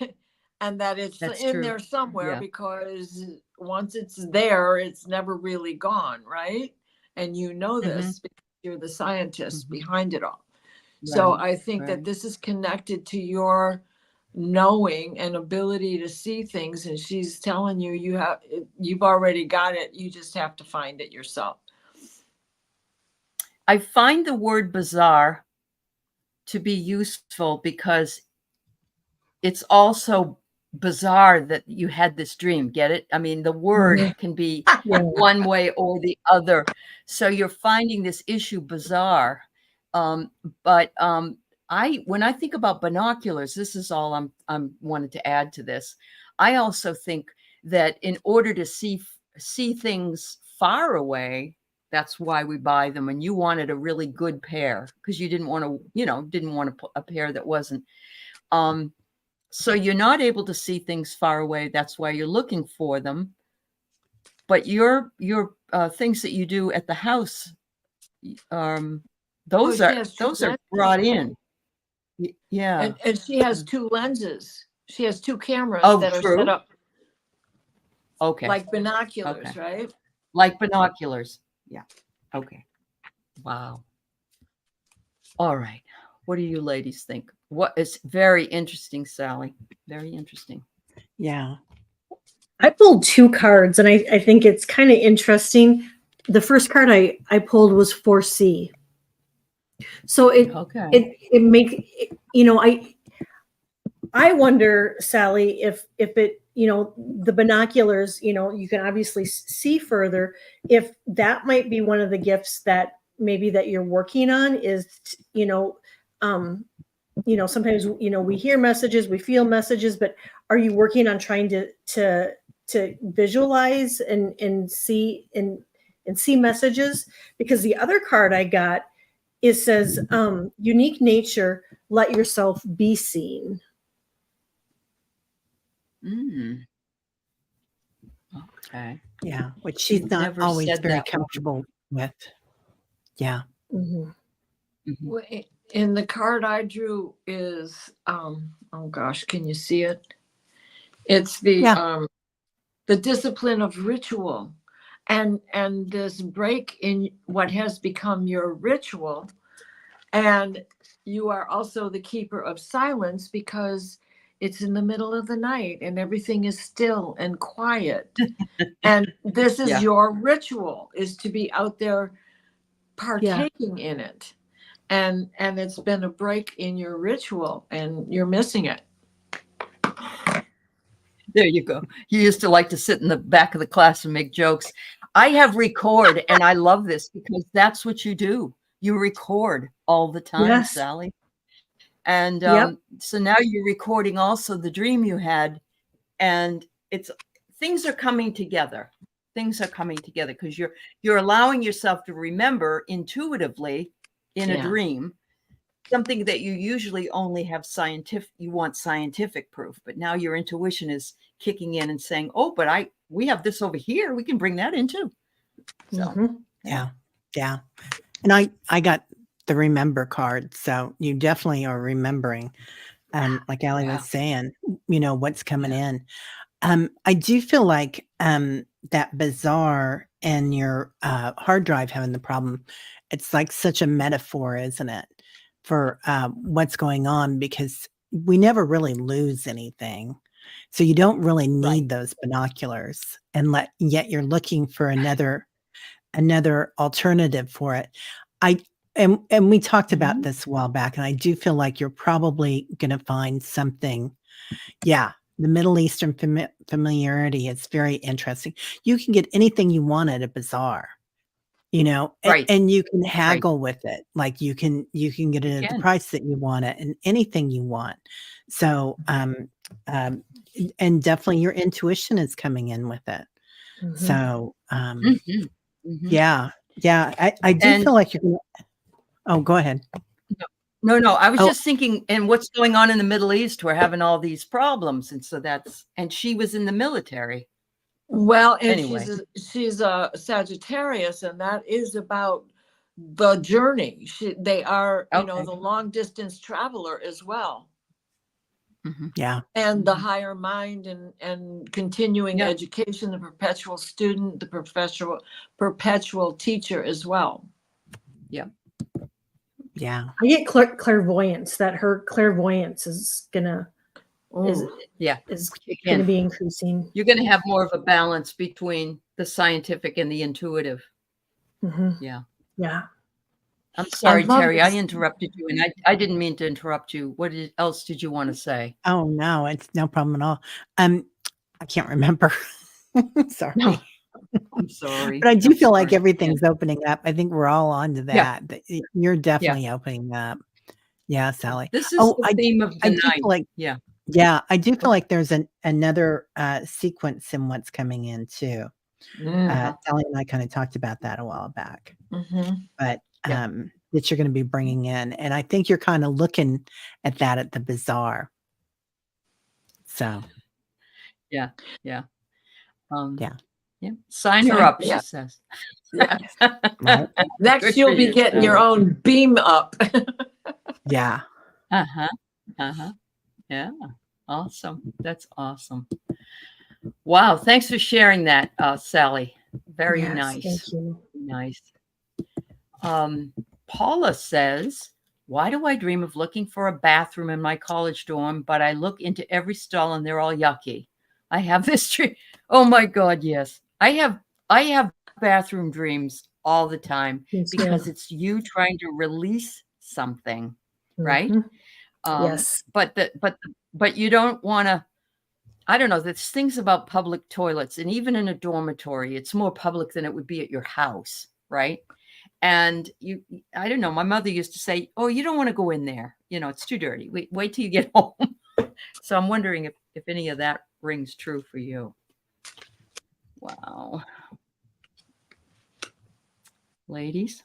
Speaker 3: and that it's
Speaker 2: That's
Speaker 3: in
Speaker 2: true.
Speaker 3: there somewhere,
Speaker 2: Yeah.
Speaker 3: because once it's there, it's never really gone, right? And you know this because you're the scientist behind it all. So
Speaker 2: Right,
Speaker 3: I think that
Speaker 2: right.
Speaker 3: this is connected to your knowing and ability to see things, and she's telling you you've already got it, you just have to find it yourself.
Speaker 2: I find the word bizarre to be useful because it's also bizarre that you had this dream. Get it? I mean, the word can be
Speaker 4: Yeah.
Speaker 2: one way or the other. So you're finding this issue bizarre. But when I think about binoculars, this is all I'm wanted to add to this. I also think that in order to see things far away, that's why we buy them. And you wanted a really good pair because you didn't want to, put a pair that wasn't. So you're not able to see things far away. That's why you're looking for them. But your things that you do at the house, those
Speaker 3: She
Speaker 2: are
Speaker 3: has two lenses.
Speaker 2: brought in. Yeah.
Speaker 3: And she has two lenses. She has two cameras that are
Speaker 2: true.
Speaker 3: set up
Speaker 2: Okay.
Speaker 3: like binoculars,
Speaker 2: Okay.
Speaker 3: right?
Speaker 2: Like binoculars. Yeah. Okay. Wow. All right. What do you ladies think? It's very interesting, Sally. Very interesting.
Speaker 1: Yeah.
Speaker 4: I pulled two cards, and I think it's kind of interesting. The first card I pulled was 4C. So it makes, I wonder, Sally, if it, the binoculars, you can obviously see further, if that might be one of the gifts that maybe that you're working on is, sometimes, we hear messages, we feel messages, but are you working on trying to visualize and see messages? Because the other card I got, it says, unique nature, let yourself be seen.
Speaker 2: Okay.
Speaker 1: Yeah. Which she's not always very comfortable with. Yeah.
Speaker 4: Mm-hmm.
Speaker 3: Well, in the card I drew is, oh gosh, can you see it? It's the discipline of ritual, and this break in what has become your ritual. And you are also the keeper of silence because it's in the middle of the night and everything is still and quiet. And this is your ritual, is to be out there partaking in it. And it's been a break in your ritual and you're missing it.
Speaker 2: There you go. You used to like to sit in the back of the class and make jokes. I have record, and I love this because that's what you do. You record all the time, Sally. And so now you're recording also the dream you had, and things are coming together. Things are coming together because you're allowing yourself to remember intuitively in a dream something that you usually only have scientific proof, but now your intuition is kicking in and saying, oh, but we have this over here, we can bring that in too. So
Speaker 1: yeah. And I got the remember card, so you definitely are remembering, like Allie was saying, what's coming in. I do feel like that bizarre and your hard drive having the problem, it's like such a metaphor, isn't it, for what's going on, because we never really lose anything. So you don't really need those binoculars, and yet you're looking for another alternative for it. and we talked about
Speaker 2: Mhm.
Speaker 1: this a while back, and I do feel like you're probably going to find something. Yeah, the Middle Eastern familiarity is very interesting. You can get anything you want at a bazaar,
Speaker 2: Right.
Speaker 1: and you can
Speaker 2: Right.
Speaker 1: haggle with it. Like you can get it at the
Speaker 2: Can.
Speaker 1: price that you want it, and anything you want. So, um, and definitely your intuition is coming in with it.
Speaker 4: Mhm.
Speaker 1: So,
Speaker 2: Mhm. Mhm.
Speaker 1: yeah, I do
Speaker 2: And
Speaker 1: feel like you're gonna. Oh, go ahead.
Speaker 2: no, I was
Speaker 1: Oh,
Speaker 2: just thinking, and what's going on in the Middle East? We're having all these problems, and so and she was in the military.
Speaker 3: Well, and
Speaker 2: Anyway.
Speaker 3: she's a Sagittarius, and that is about the journey. They are,
Speaker 2: Okay.
Speaker 3: the long distance traveler as well.
Speaker 2: Mhm.
Speaker 1: yeah,
Speaker 3: And the higher mind and continuing
Speaker 2: Yeah.
Speaker 3: education, the perpetual student, the perpetual teacher as well.
Speaker 2: Yeah.
Speaker 1: yeah.
Speaker 4: I get clairvoyance, that her clairvoyance is gonna is
Speaker 3: Ooh.
Speaker 2: Yeah.
Speaker 4: is
Speaker 2: You
Speaker 4: gonna
Speaker 2: can.
Speaker 4: be increasing.
Speaker 2: You're going to have more of a balance between the scientific and the intuitive.
Speaker 4: Mhm.
Speaker 2: Yeah.
Speaker 4: Yeah.
Speaker 2: I'm sorry,
Speaker 3: love
Speaker 2: Terry, I
Speaker 3: this.
Speaker 2: interrupted you, and I didn't mean to interrupt you. What else did you want to say?
Speaker 1: Oh, no, it's no problem at all. I can't remember. Sorry.
Speaker 2: No, I'm sorry.
Speaker 1: But I do
Speaker 2: I'm
Speaker 1: feel like
Speaker 2: sorry. Yeah.
Speaker 1: everything's opening up. I think we're all onto
Speaker 2: Yeah.
Speaker 1: that. You're
Speaker 2: Yeah.
Speaker 1: definitely opening up. Yeah, Sally.
Speaker 2: This is
Speaker 1: Oh,
Speaker 2: the theme of
Speaker 1: I
Speaker 2: the
Speaker 1: do feel
Speaker 2: night.
Speaker 1: like
Speaker 2: Yeah.
Speaker 1: I do feel like there's another sequence in what's coming in too.
Speaker 2: Uh-huh.
Speaker 1: Sally and I kind of talked about that a while back,
Speaker 3: Mhm.
Speaker 1: but
Speaker 2: Yeah.
Speaker 1: that you're going to be bringing in, and I think you're kind of looking at that at the bazaar. So
Speaker 2: Yeah. Yeah.
Speaker 1: yeah,
Speaker 2: Yeah. Sign her up, she
Speaker 3: Yeah.
Speaker 2: says.
Speaker 3: Yeah.
Speaker 1: right.
Speaker 3: Next,
Speaker 2: Good for
Speaker 3: you'll be
Speaker 2: you,
Speaker 3: getting your
Speaker 2: Sally.
Speaker 3: own beam up.
Speaker 1: Yeah.
Speaker 2: Uh-huh. Uh-huh. Yeah. Awesome. That's awesome. Wow. Thanks for sharing that, Sally. Very
Speaker 4: Yes,
Speaker 2: nice.
Speaker 4: thank you.
Speaker 2: Nice. Paula says, why do I dream of looking for a bathroom in my college dorm, but I look into every stall and they're all yucky? I have this dream. Oh my God, yes. I have bathroom dreams all the time
Speaker 4: Me too.
Speaker 2: because it's you trying to release something, right?
Speaker 4: Mhm. Yes.
Speaker 2: But you don't want to. I don't know. There's things about public toilets, and even in a dormitory, it's more public than it would be at your house, right? And I don't know. My mother used to say, "Oh, you don't want to go in there. It's too dirty. Wait till you get home." So I'm wondering if any of that rings true for you. Wow, ladies.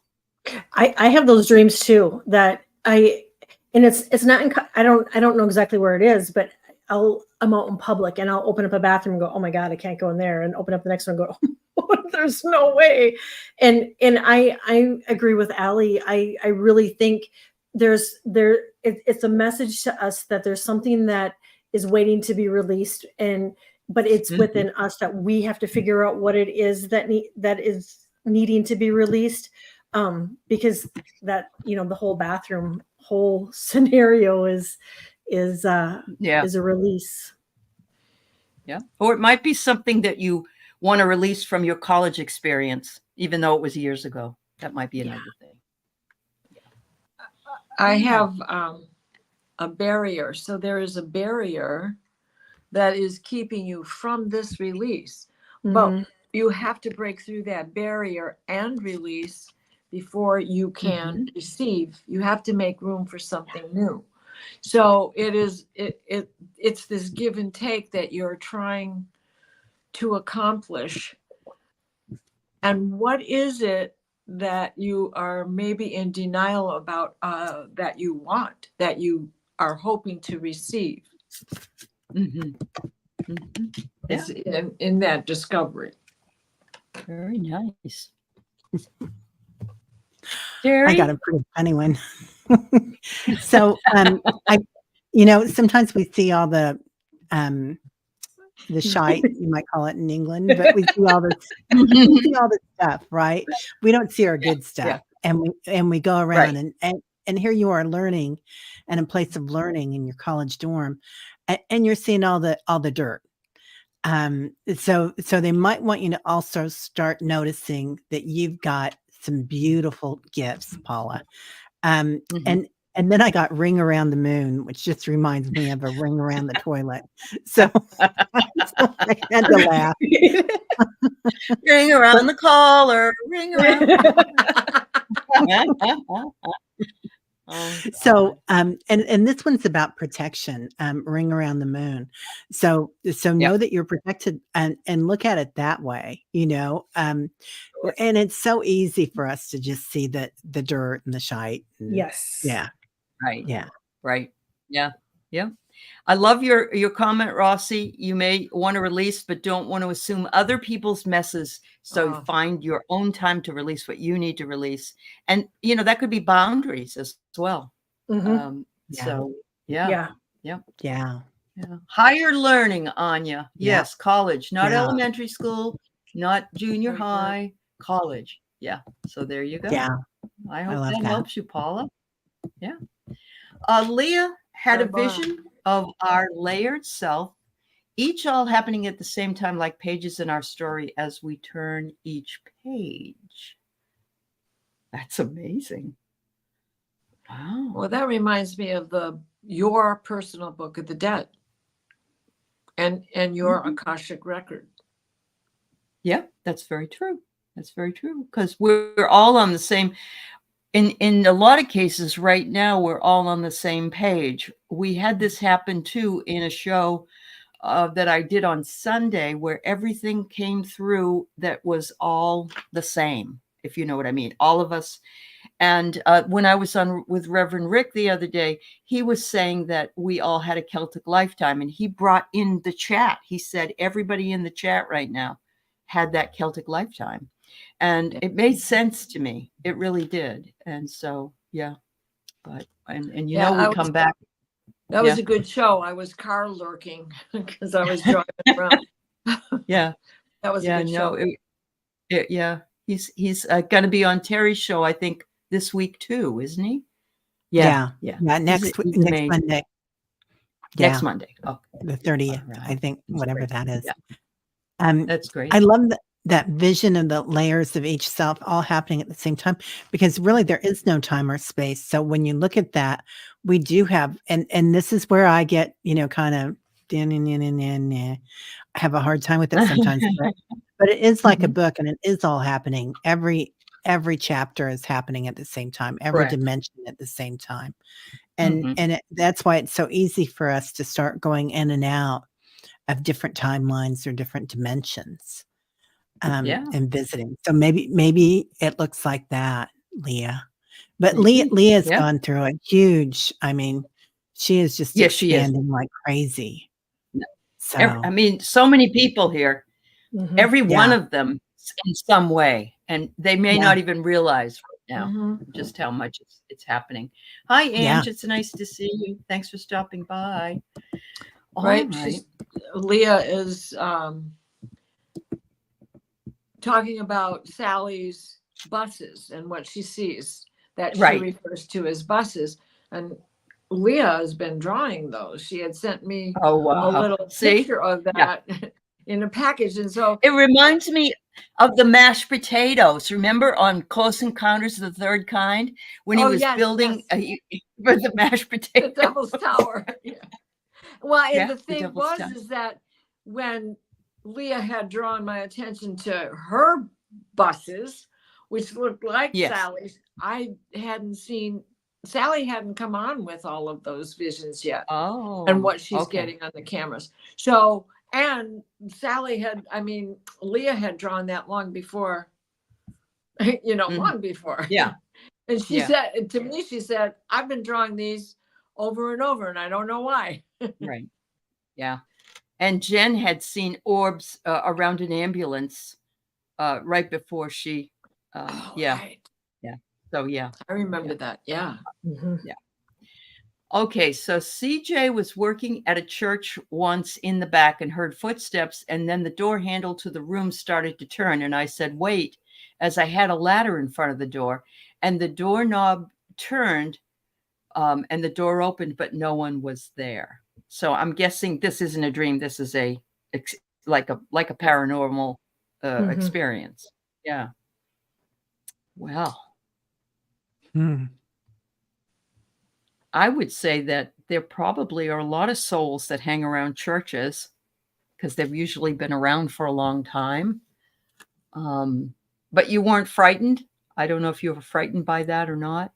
Speaker 4: I have those dreams too, and it's not I don't know exactly where it is, but I'm out in public and I'll open up a bathroom and go, oh my God, I can't go in there, and open up the next one and go, oh, there's no way. And I agree with Allie. I really think it's a message to us that there's something that is waiting to be released, but it's
Speaker 2: Mhm.
Speaker 4: within us that we have to figure out what it is that is needing to be released. Because that, the whole bathroom whole scenario is a release.
Speaker 2: Yeah. Or it might be something that you want to release from your college experience, even though it was years ago. That might be another thing.
Speaker 3: I have a barrier. So there is a barrier that is keeping you from this release. But you have to break through that barrier and release before you can receive. You have to make room for something new. So it's this give and take that you're trying to accomplish. And what is it that you are maybe in denial about, that you want, that you are hoping to receive? Is in that discovery.
Speaker 2: Very nice.
Speaker 1: I got a pretty funny one. So, sometimes we see all the shite, you might call it in England, but we see all this stuff, right? We don't see our good stuff, and we go around and here you are learning, and in place of learning in your college dorm, and you're seeing all the dirt. So they might want you to also start noticing that you've got some beautiful gifts, Paula.
Speaker 2: Mhm.
Speaker 1: And then I got Ring Around the Moon, which just reminds me of a ring around the toilet. So, so I had to laugh.
Speaker 2: Ring around the collar, ring around. Oh,
Speaker 1: So, and this one's about protection, Ring Around the Moon. So know that you're protected and look at it that way, you know. And it's so easy for us to just see the dirt and the shite. And,
Speaker 4: Yes.
Speaker 1: yeah.
Speaker 2: right.
Speaker 1: Yeah.
Speaker 2: Right. Yeah. Yeah. I love your comment, Rossi. You may want to release, but don't want to assume other people's messes. So find your own time to release what you need to release. And, you know, that could be boundaries as well.
Speaker 4: Mhm.
Speaker 2: So, yeah.
Speaker 4: Yeah.
Speaker 1: Yeah.
Speaker 2: Yeah. Higher learning, Anya.
Speaker 1: Yeah.
Speaker 2: Yes. College, not
Speaker 1: Yeah.
Speaker 2: elementary school, not junior high, college. Yeah. So there you go.
Speaker 1: Yeah.
Speaker 2: I hope
Speaker 1: love
Speaker 2: that
Speaker 1: that.
Speaker 2: helps you, Paula. Yeah. Leah had a vision of our layered self, each all happening at the same time, like pages in our story as we turn each page. That's amazing. Wow.
Speaker 3: Well, that reminds me of your personal book of the dead and your Akashic record.
Speaker 2: Yeah, that's very true. That's very true. Because we're all on the same. In a lot of cases right now, we're all on the same page. We had this happen too in a show that I did on Sunday, where everything came through that was all the same, if you know what I mean, all of us. And when I was on with Reverend Rick the other day, he was saying that we all had a Celtic lifetime, and he brought in the chat. He said everybody in the chat right now had that Celtic lifetime. And it made sense to me. It really did. And so, yeah. But, and you know, we come back.
Speaker 3: That was a good show. I was car lurking because I was driving around.
Speaker 2: Yeah.
Speaker 3: That was a good show.
Speaker 2: Yeah. He's going to be on Terry's show, I think, this week too, isn't he? Yeah.
Speaker 1: Next Monday.
Speaker 2: Next Monday.
Speaker 1: Oh, the 30th, I think, whatever that is.
Speaker 2: Yeah. That's great.
Speaker 1: I love that vision of the layers of each self all happening at the same time, because really there is no time or space. So when you look at that, we do have, and this is where I get, you know, kind of I have a hard time with it sometimes, but it is like a book, and it is all happening. Every chapter is happening at the same time, every dimension at the same time. And that's why it's so easy for us to start going in and out of different timelines or different dimensions, and visiting. So maybe it looks like that, Leah. But Leah's gone through a huge, I mean, she is just expanding like crazy. So
Speaker 2: I mean, so many people here, every one of them in some way, and they may not even realize right now just how much it's happening. Hi, Ange. It's nice to see you. Thanks for stopping by.
Speaker 3: Right. Leah is talking about Sally's buses and what she sees that she refers to as buses. And Leah has been drawing those. She had sent me a little picture of that in a package. And so
Speaker 2: it reminds me of the mashed potatoes. Remember on Close Encounters of the Third Kind when he was building for the mashed potato,
Speaker 3: the Devil's Tower. Well, and the thing is that when Leah had drawn my attention to her buses, which looked like Sally's, I hadn't seen, Sally hadn't come on with all of those visions yet. And what she's getting on the cameras. So, and Sally had, I mean, Leah had drawn that long before, you know, long before.
Speaker 2: Yeah.
Speaker 3: And she said, to me, she said, I've been drawing these over and over, and I don't know why.
Speaker 2: Right. Yeah. And Jen had seen orbs around an ambulance right before she, Yeah. So, yeah.
Speaker 3: I remember that. Yeah.
Speaker 2: Yeah. Okay. So CJ was working at a church once in the back and heard footsteps, and then the door handle to the room started to turn. And I said, wait, as I had a ladder in front of the door, and the doorknob turned and the door opened, but no one was there. So I'm guessing this isn't a dream. This is like a paranormal experience. Yeah. Well,
Speaker 1: Hmm.
Speaker 2: I would say that there probably are a lot of souls that hang around churches because they've usually been around for a long time. But you weren't frightened. I don't know if you were frightened by that or not.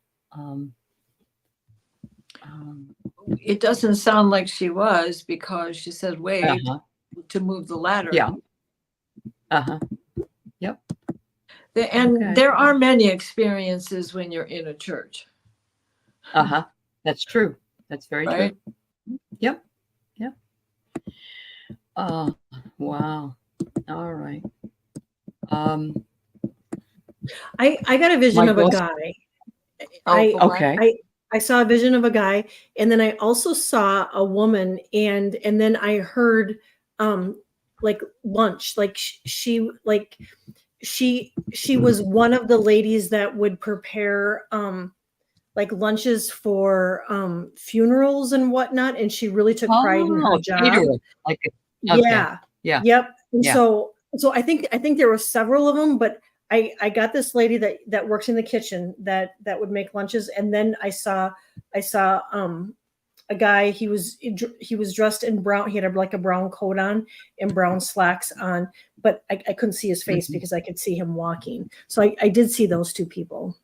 Speaker 3: It doesn't sound like she was, because she said wait to move the ladder.
Speaker 2: Yeah. Yep.
Speaker 3: And
Speaker 2: Okay.
Speaker 3: there are many experiences when you're in a church.
Speaker 2: That's true. That's very
Speaker 3: Right?
Speaker 2: true. Yep. Oh, wow. All right.
Speaker 4: I got a vision of a
Speaker 2: Michael?
Speaker 4: guy.
Speaker 2: Okay.
Speaker 4: I saw a vision of a guy, and then I also saw a woman, and then I heard like lunch, like she was one of the ladies that would prepare like lunches for funerals and whatnot, and she really took pride in her job.
Speaker 2: Caterer. Like
Speaker 4: Yeah. Yep. And
Speaker 2: Yeah.
Speaker 4: so I think there were several of them, but I got this lady that works in the kitchen that would make lunches, and then I saw a guy. He was dressed in brown. He had like a brown coat on and brown slacks on, but I couldn't see his face because I could see him walking. So I did see those two people.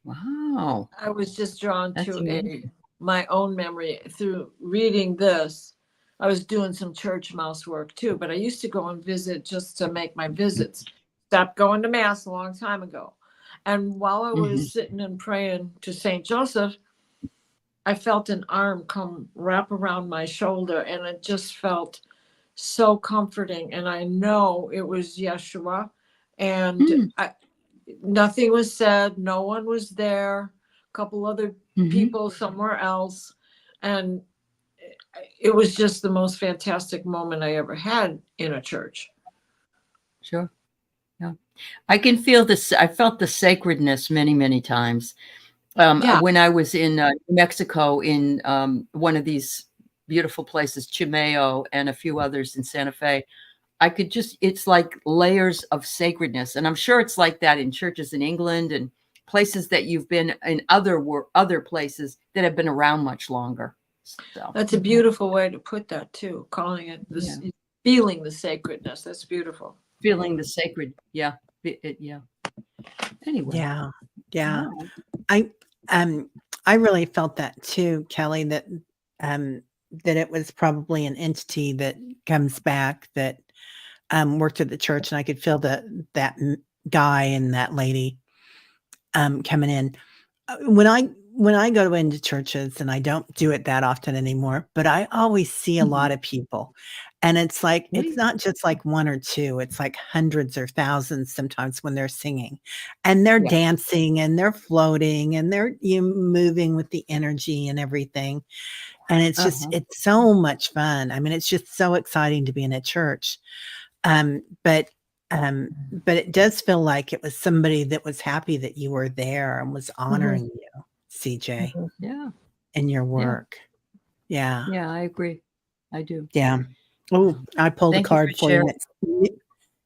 Speaker 2: Wow.
Speaker 3: I was just drawn
Speaker 2: That's
Speaker 3: to
Speaker 2: amazing.
Speaker 3: my own memory through reading this. I was doing some church mouse work too, but I used to go and visit just to make my visits. Stopped going to mass a long time ago. And while I was sitting and praying to St. Joseph, I felt an arm come wrap around my shoulder, and it just felt so comforting. And I know it was Yeshua. And nothing was said. No one was there. A couple other people somewhere else. And it was just the most fantastic moment I ever had in a church.
Speaker 2: Sure. Yeah. I can feel this. I felt the sacredness many, many times. When I was in New Mexico, in one of these beautiful places, Chimeo, and a few others in Santa Fe, I could just, it's like layers of sacredness. And I'm sure it's like that in churches in England and places that you've been in other places that have been around much longer. So
Speaker 3: that's a beautiful way to put that too, calling it this, feeling the sacredness. That's beautiful.
Speaker 2: Feeling the sacred. Yeah. Yeah. Anyway.
Speaker 1: Yeah.
Speaker 2: Wow.
Speaker 1: I really felt that too, Kelly, that it was probably an entity that comes back that worked at the church, and I could feel that guy and that lady coming in. When I go into churches, and I don't do it that often anymore, but I always see a lot of people, and it's like, it's not just like one or two, it's like hundreds or thousands sometimes when they're singing, and they're dancing, and they're floating, and they're moving with the energy and everything. And it's just, it's so much fun. I mean, it's just so exciting to be in a church. But it does feel like it was somebody that was happy that you were there and was honoring you, CJ, in your work. Yeah.
Speaker 2: I agree. I do.
Speaker 1: Yeah. Oh, I pulled a card for you.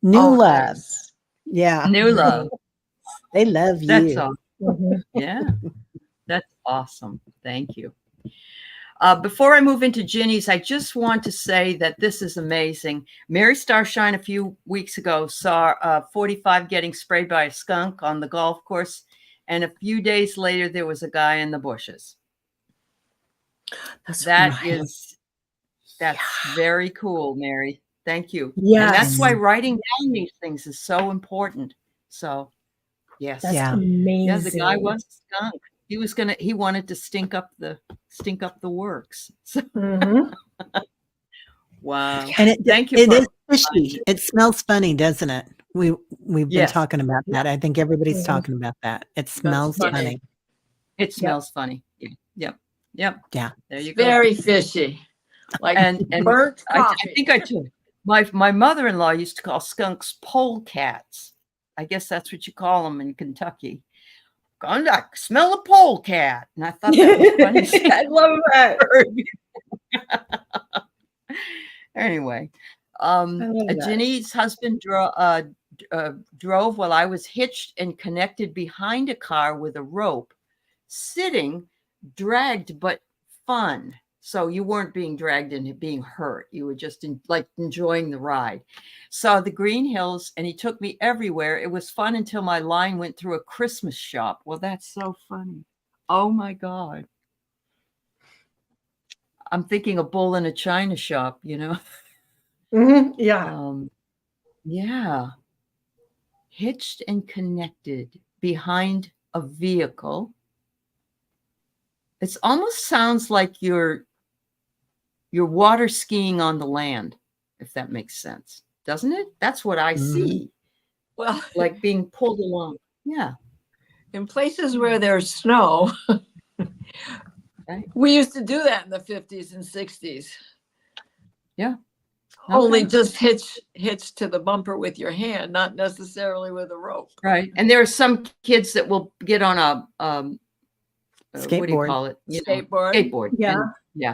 Speaker 1: New love.
Speaker 3: Nice.
Speaker 1: Yeah.
Speaker 2: New love.
Speaker 1: They love you.
Speaker 2: That's awesome. Yeah. That's awesome. Thank you. Before I move into Ginny's, I just want to say that this is amazing. Mary Starshine a few weeks ago saw 45 getting sprayed by a skunk on the golf course, and a few days later there was a guy in the bushes. That's very cool, Mary. Thank you.
Speaker 4: Yes.
Speaker 2: And that's why writing down these things is so important. So, yes.
Speaker 4: That's amazing.
Speaker 2: Yeah, the guy was a skunk. He wanted to stink up the works. Wow.
Speaker 1: And
Speaker 2: thank you.
Speaker 1: It is fishy. It smells funny, doesn't it? We've been talking about that. I think everybody's talking about that. It smells funny.
Speaker 2: It smells funny. Yep. Yeah. There you go.
Speaker 3: Very fishy. Like
Speaker 2: and
Speaker 3: burnt
Speaker 2: I think I told my mother-in-law used to call skunks polecats. I guess that's what you call them in Kentucky. I smell a polecat. And I thought that was funny.
Speaker 3: I love
Speaker 2: that. Anyway, Ginny's husband drove while I was hitched and connected behind a car with a rope, sitting, dragged but fun. So you weren't being dragged into being hurt. You were just enjoying the ride. Saw the green hills, and he took me everywhere. It was fun until my line went through a Christmas shop. Well, that's so funny. Oh my God. I'm thinking a bull in a china shop, you know?
Speaker 4: Yeah.
Speaker 2: Yeah. Hitched and connected behind a vehicle. It almost sounds like you're water skiing on the land, if that makes sense. Doesn't it? That's what I see.
Speaker 3: Well,
Speaker 2: Like being pulled along. Yeah.
Speaker 3: in places where there's snow,
Speaker 2: Right.
Speaker 3: we used to do that in the 50s and 60s.
Speaker 2: Yeah.
Speaker 3: Only
Speaker 2: Okay.
Speaker 3: just hitch to the bumper with your hand, not necessarily with a rope.
Speaker 2: Right. And there are some kids that will get on a what do you
Speaker 1: Skateboard.
Speaker 2: call it?
Speaker 3: Skateboard.
Speaker 2: Skateboard.
Speaker 4: Yeah.
Speaker 2: And
Speaker 1: Yeah.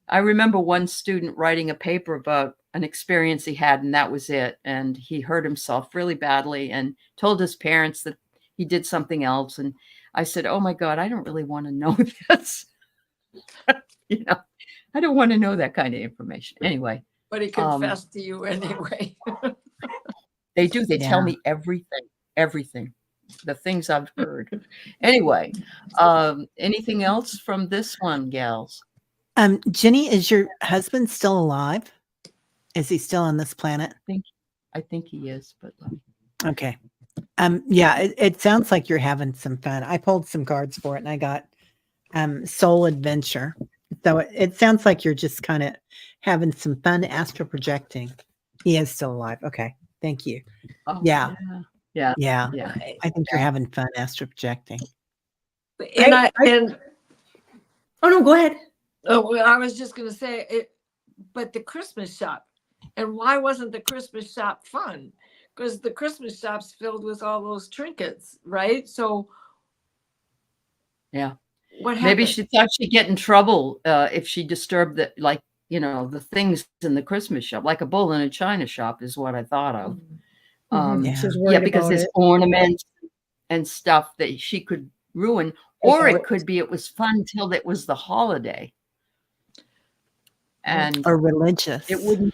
Speaker 2: I remember one student writing a paper about an experience he had, and that was it. And he hurt himself really badly and told his parents that he did something else. And I said, oh my God, I don't really want to know this. You know, I don't want to know that kind of information. Anyway.
Speaker 3: But he confessed to you anyway.
Speaker 2: They do. They tell
Speaker 1: Yeah.
Speaker 2: me everything, the things I've heard. Anyway, anything else from this one, gals?
Speaker 1: Jenny, is your husband still alive? Is he still on this planet?
Speaker 2: I think he is, but
Speaker 1: Okay. Yeah, it sounds like you're having some fun. I pulled some cards for it, and I got Soul Adventure. So it sounds like you're just kind of having some fun astral projecting. He is still alive. Okay. Thank you.
Speaker 2: oh,
Speaker 1: Yeah.
Speaker 2: yeah.
Speaker 1: Yeah.
Speaker 2: Yeah.
Speaker 1: I think you're having fun astral projecting.
Speaker 3: And
Speaker 4: Oh no, go ahead.
Speaker 3: I was just going to say it, but the Christmas shop, and why wasn't the Christmas shop fun? Because the Christmas shop's filled with all those trinkets, right? So
Speaker 2: Yeah.
Speaker 3: what happened?
Speaker 2: Maybe she thought she'd get in trouble if she disturbed the things in the Christmas shop, like a bull in a china shop is what I thought of.
Speaker 4: Mhm.
Speaker 1: Yeah.
Speaker 4: She's worried
Speaker 2: Because
Speaker 4: about
Speaker 2: there's
Speaker 4: it.
Speaker 2: ornaments and stuff that she could ruin, or it could be it was fun till it was the holiday. And
Speaker 1: Or religious.
Speaker 2: it wouldn't,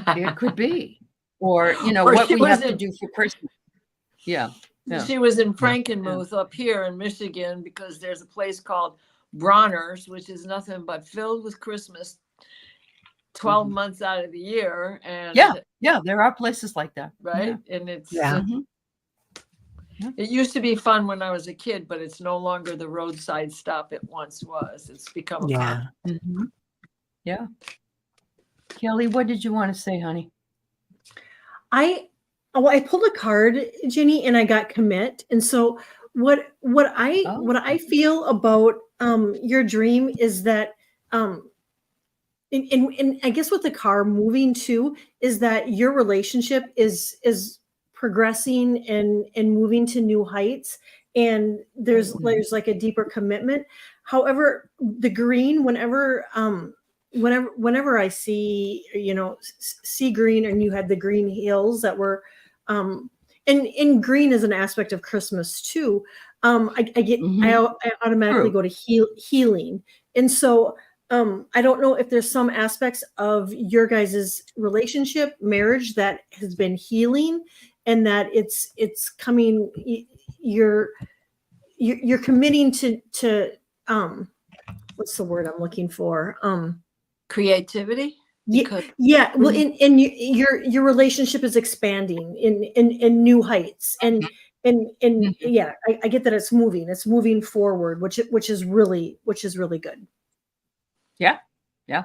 Speaker 2: it could be. Or,
Speaker 3: Or
Speaker 2: what
Speaker 3: she
Speaker 2: we
Speaker 3: was
Speaker 2: have to
Speaker 3: in-
Speaker 2: do for Christmas. Yeah. Yeah.
Speaker 3: She was in Frankenmuth up here in Michigan because there's a place called Bronner's, which is nothing but filled with Christmas 12 months out of the year. And
Speaker 2: Yeah, there are places like that.
Speaker 3: right. And it's
Speaker 1: Yeah.
Speaker 3: it used to be fun when I was a kid, but it's no longer the roadside stop it once was. It's become a
Speaker 1: Yeah.
Speaker 2: Mhm. Yeah. Kelly, what did you want to say, honey?
Speaker 4: I pulled a card, Jenny, and I got commit. And so what I feel about your dream is that and I guess with the car moving too is that your relationship is progressing and moving to new heights, and there's like a deeper commitment. However, the green, whenever I see, see green, and you had the green hills that were and green is an aspect of Christmas too. I automatically go to healing. And so I don't know if there's some aspects of your guys' relationship, marriage, that has been healing, and that it's coming. You're committing to what's the word I'm looking for?
Speaker 3: creativity.
Speaker 4: Yeah. Well, in your relationship is expanding in new heights, and yeah, I get that it's moving forward, which is really good.
Speaker 2: Yeah.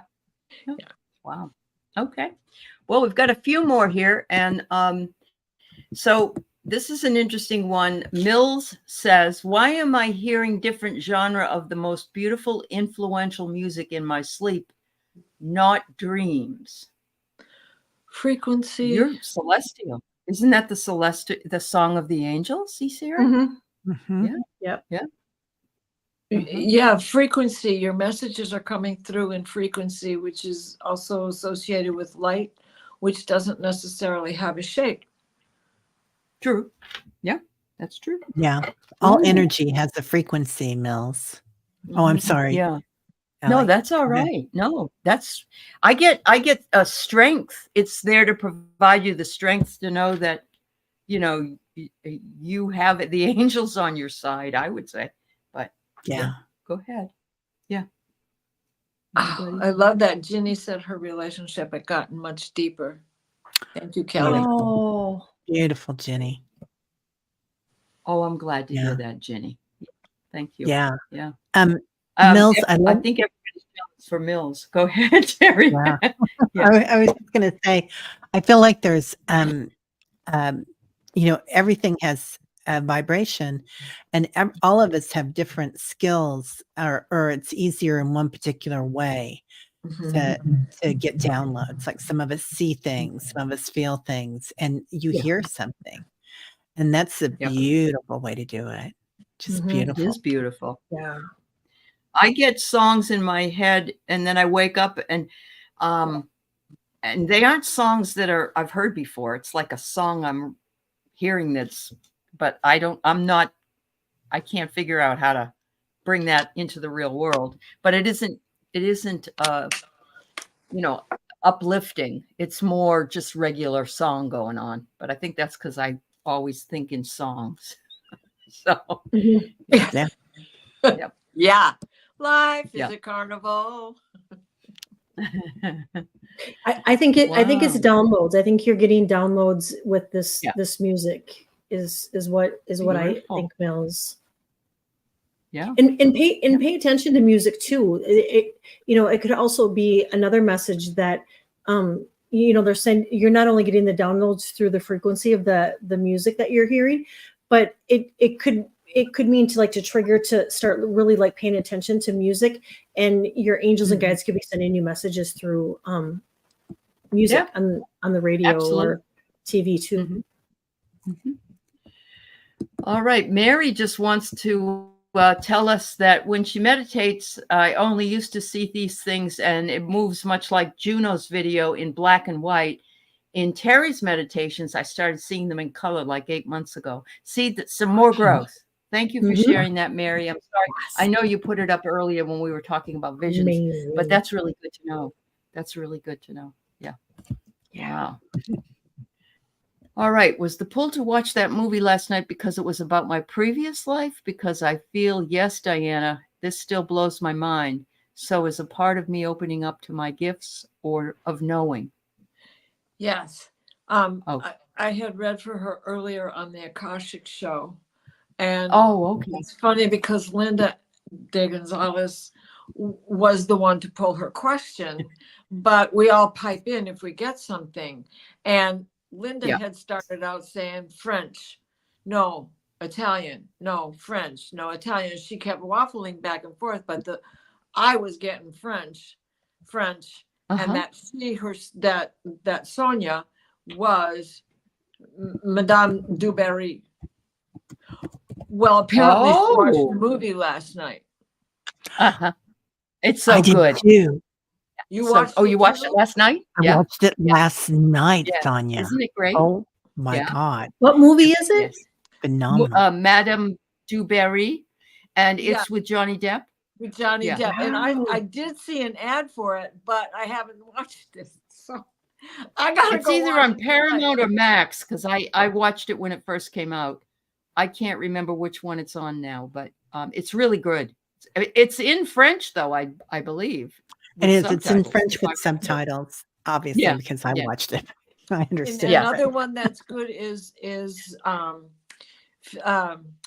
Speaker 2: Wow. Okay. Well, we've got a few more here. And so this is an interesting one. Mills says, why am I hearing different genre of the most beautiful, influential music in my sleep, not dreams?
Speaker 3: Frequency.
Speaker 2: You're celestial. Isn't that the song of the angels, Sarah?
Speaker 4: Mm-hmm.
Speaker 1: Mm-hmm.
Speaker 2: Yeah.
Speaker 3: Yeah, frequency. Your messages are coming through in frequency, which is also associated with light which doesn't necessarily have a shape.
Speaker 2: True. Yeah, that's true.
Speaker 1: Yeah. All
Speaker 2: Ooh.
Speaker 1: energy has a frequency, Mills. Oh, I'm sorry.
Speaker 2: Yeah. No,
Speaker 1: Ellie.
Speaker 2: that's all
Speaker 1: Go ahead.
Speaker 2: right. No, that's I get a strength. It's there to provide you the strength to know that, you have the angels on your side, I would say. But
Speaker 1: Yeah.
Speaker 2: go ahead. Yeah.
Speaker 3: Oh, I love that Ginny said her relationship had gotten much deeper. Thank you, Kelly.
Speaker 4: Oh,
Speaker 1: Beautiful, Jenny.
Speaker 2: Oh, I'm glad to
Speaker 1: Yeah.
Speaker 2: hear that, Jenny. Thank you.
Speaker 1: Yeah.
Speaker 2: Yeah.
Speaker 1: Mills, I
Speaker 2: I
Speaker 1: love.
Speaker 2: think everybody's jealous for Mills. Go ahead, Terry.
Speaker 1: Yeah.
Speaker 2: Yeah.
Speaker 1: I was just going to say, I feel like there's, everything has a vibration, and all of us have different skills, or it's easier in one particular way to get downloads. Like some of us see things, some of us feel things, and you
Speaker 4: Yeah.
Speaker 1: hear something, and that's a
Speaker 2: Yep.
Speaker 1: beautiful way to do it. Just
Speaker 4: Mhm.
Speaker 2: It
Speaker 1: beautiful.
Speaker 2: is beautiful.
Speaker 4: yeah.
Speaker 2: I get songs in my head and then I wake up and they aren't songs that I've heard before. It's like a song I'm hearing but I can't figure out how to bring that into the real world. But it isn't uplifting. It's more just regular song going on. But I think that's because I always think in songs. So
Speaker 4: Mhm.
Speaker 1: Yeah.
Speaker 2: Yep.
Speaker 3: Yeah. Life is
Speaker 2: Yeah.
Speaker 3: a carnival.
Speaker 4: I think it's
Speaker 2: Wow.
Speaker 4: downloads. I think you're getting downloads with this
Speaker 2: Yeah.
Speaker 4: this music is what I
Speaker 2: Beautiful.
Speaker 4: think, Mills.
Speaker 2: Yeah.
Speaker 4: And pay attention to music too. It could also be another message that they're saying you're not only getting the downloads through the frequency of the music that you're hearing, but it could mean to trigger to start really like paying attention to music, and your angels and guides could be sending you messages through music on the radio
Speaker 2: Absolutely.
Speaker 4: or TV too.
Speaker 2: All right. Mary just wants to tell us that when she meditates, I only used to see these things and it moves much like Juno's video in black and white. In Terry's meditations, I started seeing them in color like 8 months ago. See some more growth. Thank you for sharing that, Mary. I'm sorry. I know you put it up earlier when we were talking about visions,
Speaker 4: Amazing.
Speaker 2: but that's really good to know. That's really good to know. Yeah. Wow. All right. Was the pull to watch that movie last night because it was about my previous life? Because I feel, yes, Diana, this still blows my mind. So is a part of me opening up to my gifts or of knowing?
Speaker 3: Yes. I had read for her earlier on the Akashic show. And
Speaker 2: okay.
Speaker 3: It's funny because Linda de Gonzalez was the one to pull her question, but we all pipe in if we get something. And Linda had started out saying French, no, Italian, no, French, no, Italian. She kept waffling back and forth, but I was getting French, and that Sonia was Madame du Barry. Well, apparently she watched the movie last night.
Speaker 2: It's so
Speaker 1: I did
Speaker 2: good.
Speaker 1: too.
Speaker 3: You watched it?
Speaker 2: You watched it last night?
Speaker 1: I watched it last night,
Speaker 2: Yeah.
Speaker 1: Sonia.
Speaker 2: Isn't it great?
Speaker 1: Oh my God.
Speaker 4: What movie is it?
Speaker 2: Yes.
Speaker 1: Phenomenal.
Speaker 2: Madame du Barry, and it's with Johnny Depp.
Speaker 3: With Johnny Depp. And I did see an ad for it, but I haven't watched it. So I gotta
Speaker 2: It's
Speaker 3: go
Speaker 2: either
Speaker 3: watch
Speaker 2: on
Speaker 3: it
Speaker 2: Paramount or Max, because I watched it when it first came out. I can't remember which one it's on now, but it's really good. It's in French, though, I believe.
Speaker 1: It is. It's in French with subtitles, obviously,
Speaker 2: Yeah.
Speaker 1: because I watched it. I
Speaker 3: And
Speaker 1: understand.
Speaker 3: another one that's good is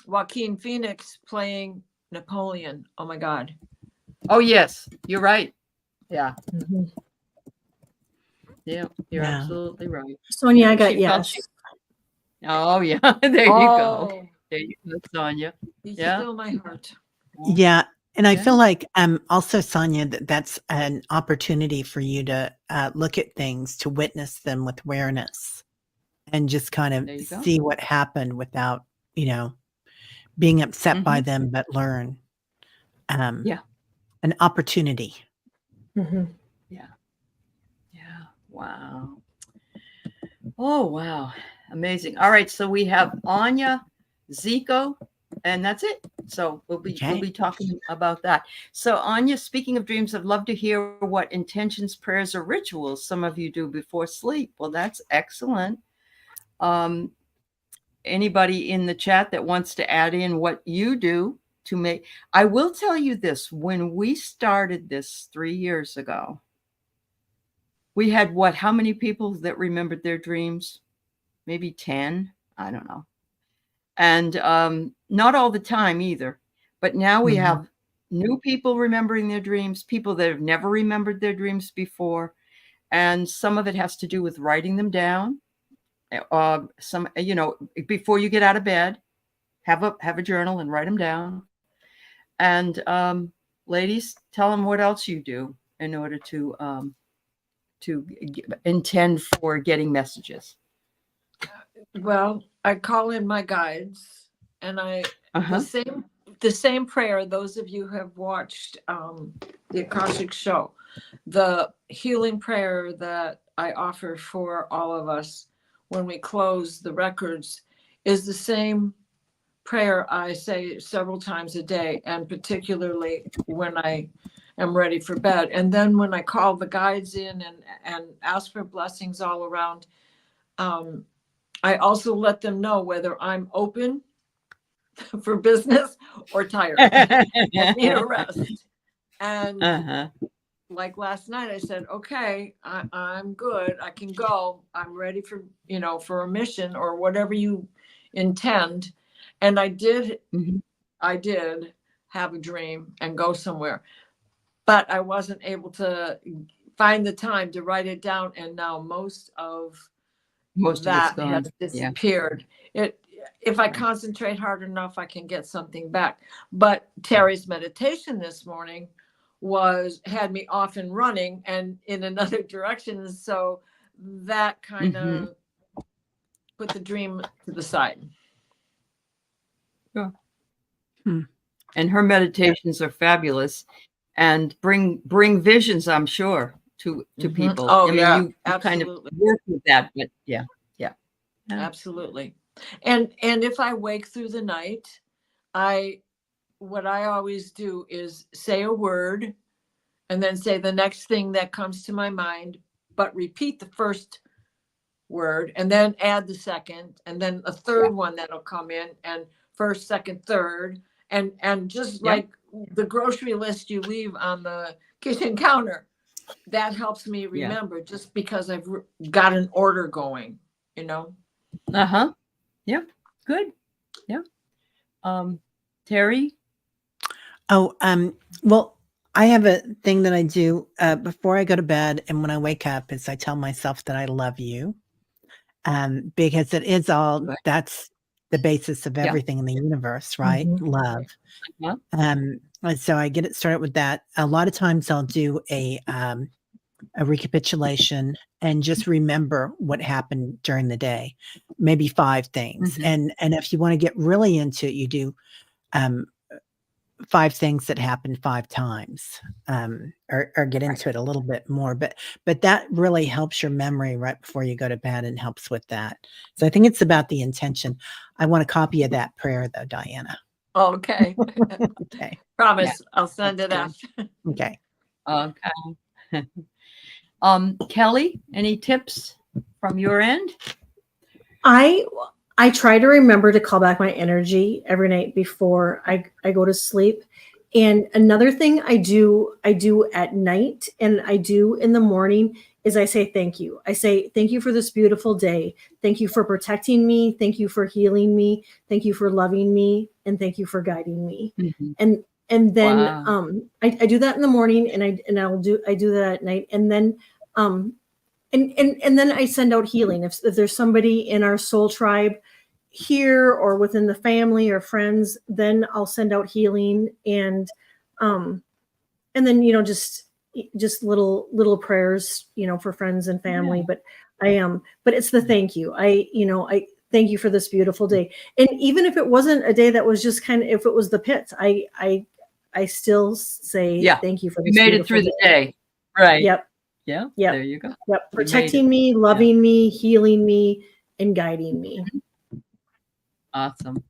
Speaker 3: Joaquin Phoenix playing Napoleon. Oh my God.
Speaker 2: Oh yes, you're right. Yeah.
Speaker 4: Mhm.
Speaker 2: Yeah, you're absolutely right.
Speaker 4: Sonia, I got yes.
Speaker 2: Oh yeah, there you go. There you go, Sonia.
Speaker 3: He's still my heart.
Speaker 1: Yeah. And I feel like also, Sonia, that's an opportunity for you to look at things, to witness them with awareness, and just kind of see what happened without, being upset by them, but learn. An opportunity.
Speaker 4: Mm-hmm.
Speaker 2: Yeah. Wow. Oh, wow. Amazing. All right. So we have Anya, Zico, and that's it. So we'll be talking about that. So Anya, speaking of dreams, I'd love to hear what intentions, prayers, or rituals some of you do before sleep. Well, that's excellent. Anybody in the chat that wants to add in what you do to make, I will tell you this, when we started this 3 years ago, we had how many people that remembered their dreams? Maybe 10, I don't know. And not all the time either. But now we have new people remembering their dreams, people that have never remembered their dreams before. And some of it has to do with writing them down. Some, before you get out of bed, have a journal and write them down. And ladies, tell them what else you do in order to intend for getting messages.
Speaker 3: Well, I call in my guides, and the same prayer. Those of you who have watched the Akashic show, the healing prayer that I offer for all of us when we close the records is the same prayer I say several times a day, and particularly when I am ready for bed. And then when I call the guides in and ask for blessings all around, I also let them know whether I'm open for business or tired and need a rest. And like last night, I said, okay, I'm good. I can go. I'm ready for, for a mission or whatever you intend. And I did have a dream and go somewhere, but I wasn't able to find the time to write it down. And now most of that has disappeared. Yeah. If I concentrate hard enough, I can get something back. But Terry's meditation this morning had me off and running and in another direction. So that kind of put the dream to the side.
Speaker 2: Yeah. And her meditations are fabulous and bring visions, I'm sure, to people.
Speaker 3: Oh,
Speaker 2: you kind of work with that, but yeah.
Speaker 3: Absolutely. And if I wake through the night, what I always do is say a word and then say the next thing that comes to my mind, but repeat the first word and then add the second and then a third one that'll come in, and first, second, third, and just like the grocery list you leave on the kitchen counter, that helps me remember just because I've got an order going,
Speaker 2: Yeah. Good. Yeah. Terry?
Speaker 1: Oh, well, I have a thing that I do before I go to bed and when I wake up is I tell myself that I love you. Because it is that's the basis of everything in the universe, right? Love. And so I get it started with that. A lot of times I'll do a recapitulation and just remember what happened during the day, maybe 5 things. And if you want to get really into it, you do 5 things that happened 5 times, or get into it a little bit more. But that really helps your memory right before you go to bed and helps with that. So I think it's about the intention. I want a copy of that prayer though, Diana.
Speaker 3: Okay.
Speaker 1: Okay.
Speaker 3: Promise. I'll send it after.
Speaker 1: Okay.
Speaker 2: Okay. Kelly, any tips from your end?
Speaker 4: I try to remember to call back my energy every night before I go to sleep. And another thing I do at night and I do in the morning is I say thank you. I say thank you for this beautiful day. Thank you for protecting me. Thank you for healing me. Thank you for loving me. And thank you for guiding me. And then I do that in the morning and I do that at night. And then and then I send out healing. If there's somebody in our soul tribe here or within the family or friends, then I'll send out healing and then just little prayers, for friends and family. But but it's the thank you. I thank you for this beautiful day. And even if it wasn't a day that was just if it was the pits, I still say thank you for this.
Speaker 2: You made it through the day. Right.
Speaker 4: Yep.
Speaker 2: Yeah.
Speaker 4: Yep.
Speaker 2: There you go.
Speaker 4: Yep.
Speaker 2: You made
Speaker 4: Protecting
Speaker 2: it.
Speaker 4: me, loving me, healing me, and guiding me.
Speaker 2: Awesome.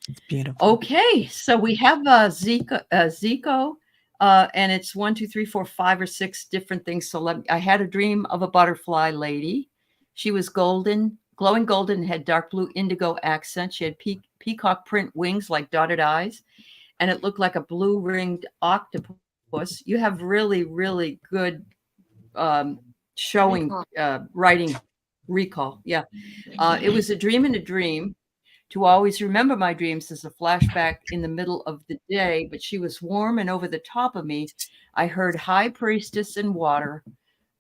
Speaker 1: It's beautiful.
Speaker 2: Okay, so we have Zico, and it's 1, 2, 3, 4, 5 or 6 different things. So I had a dream of a butterfly lady. She was golden, glowing golden, and had dark blue indigo accent. She had peacock print wings like dotted eyes, and it looked like a blue ringed octopus. You have really, really good showing writing recall. Yeah, it was a dream in a dream. To always remember my dreams as a flashback in the middle of the day, but she was warm and over the top of me. I heard high priestess and water,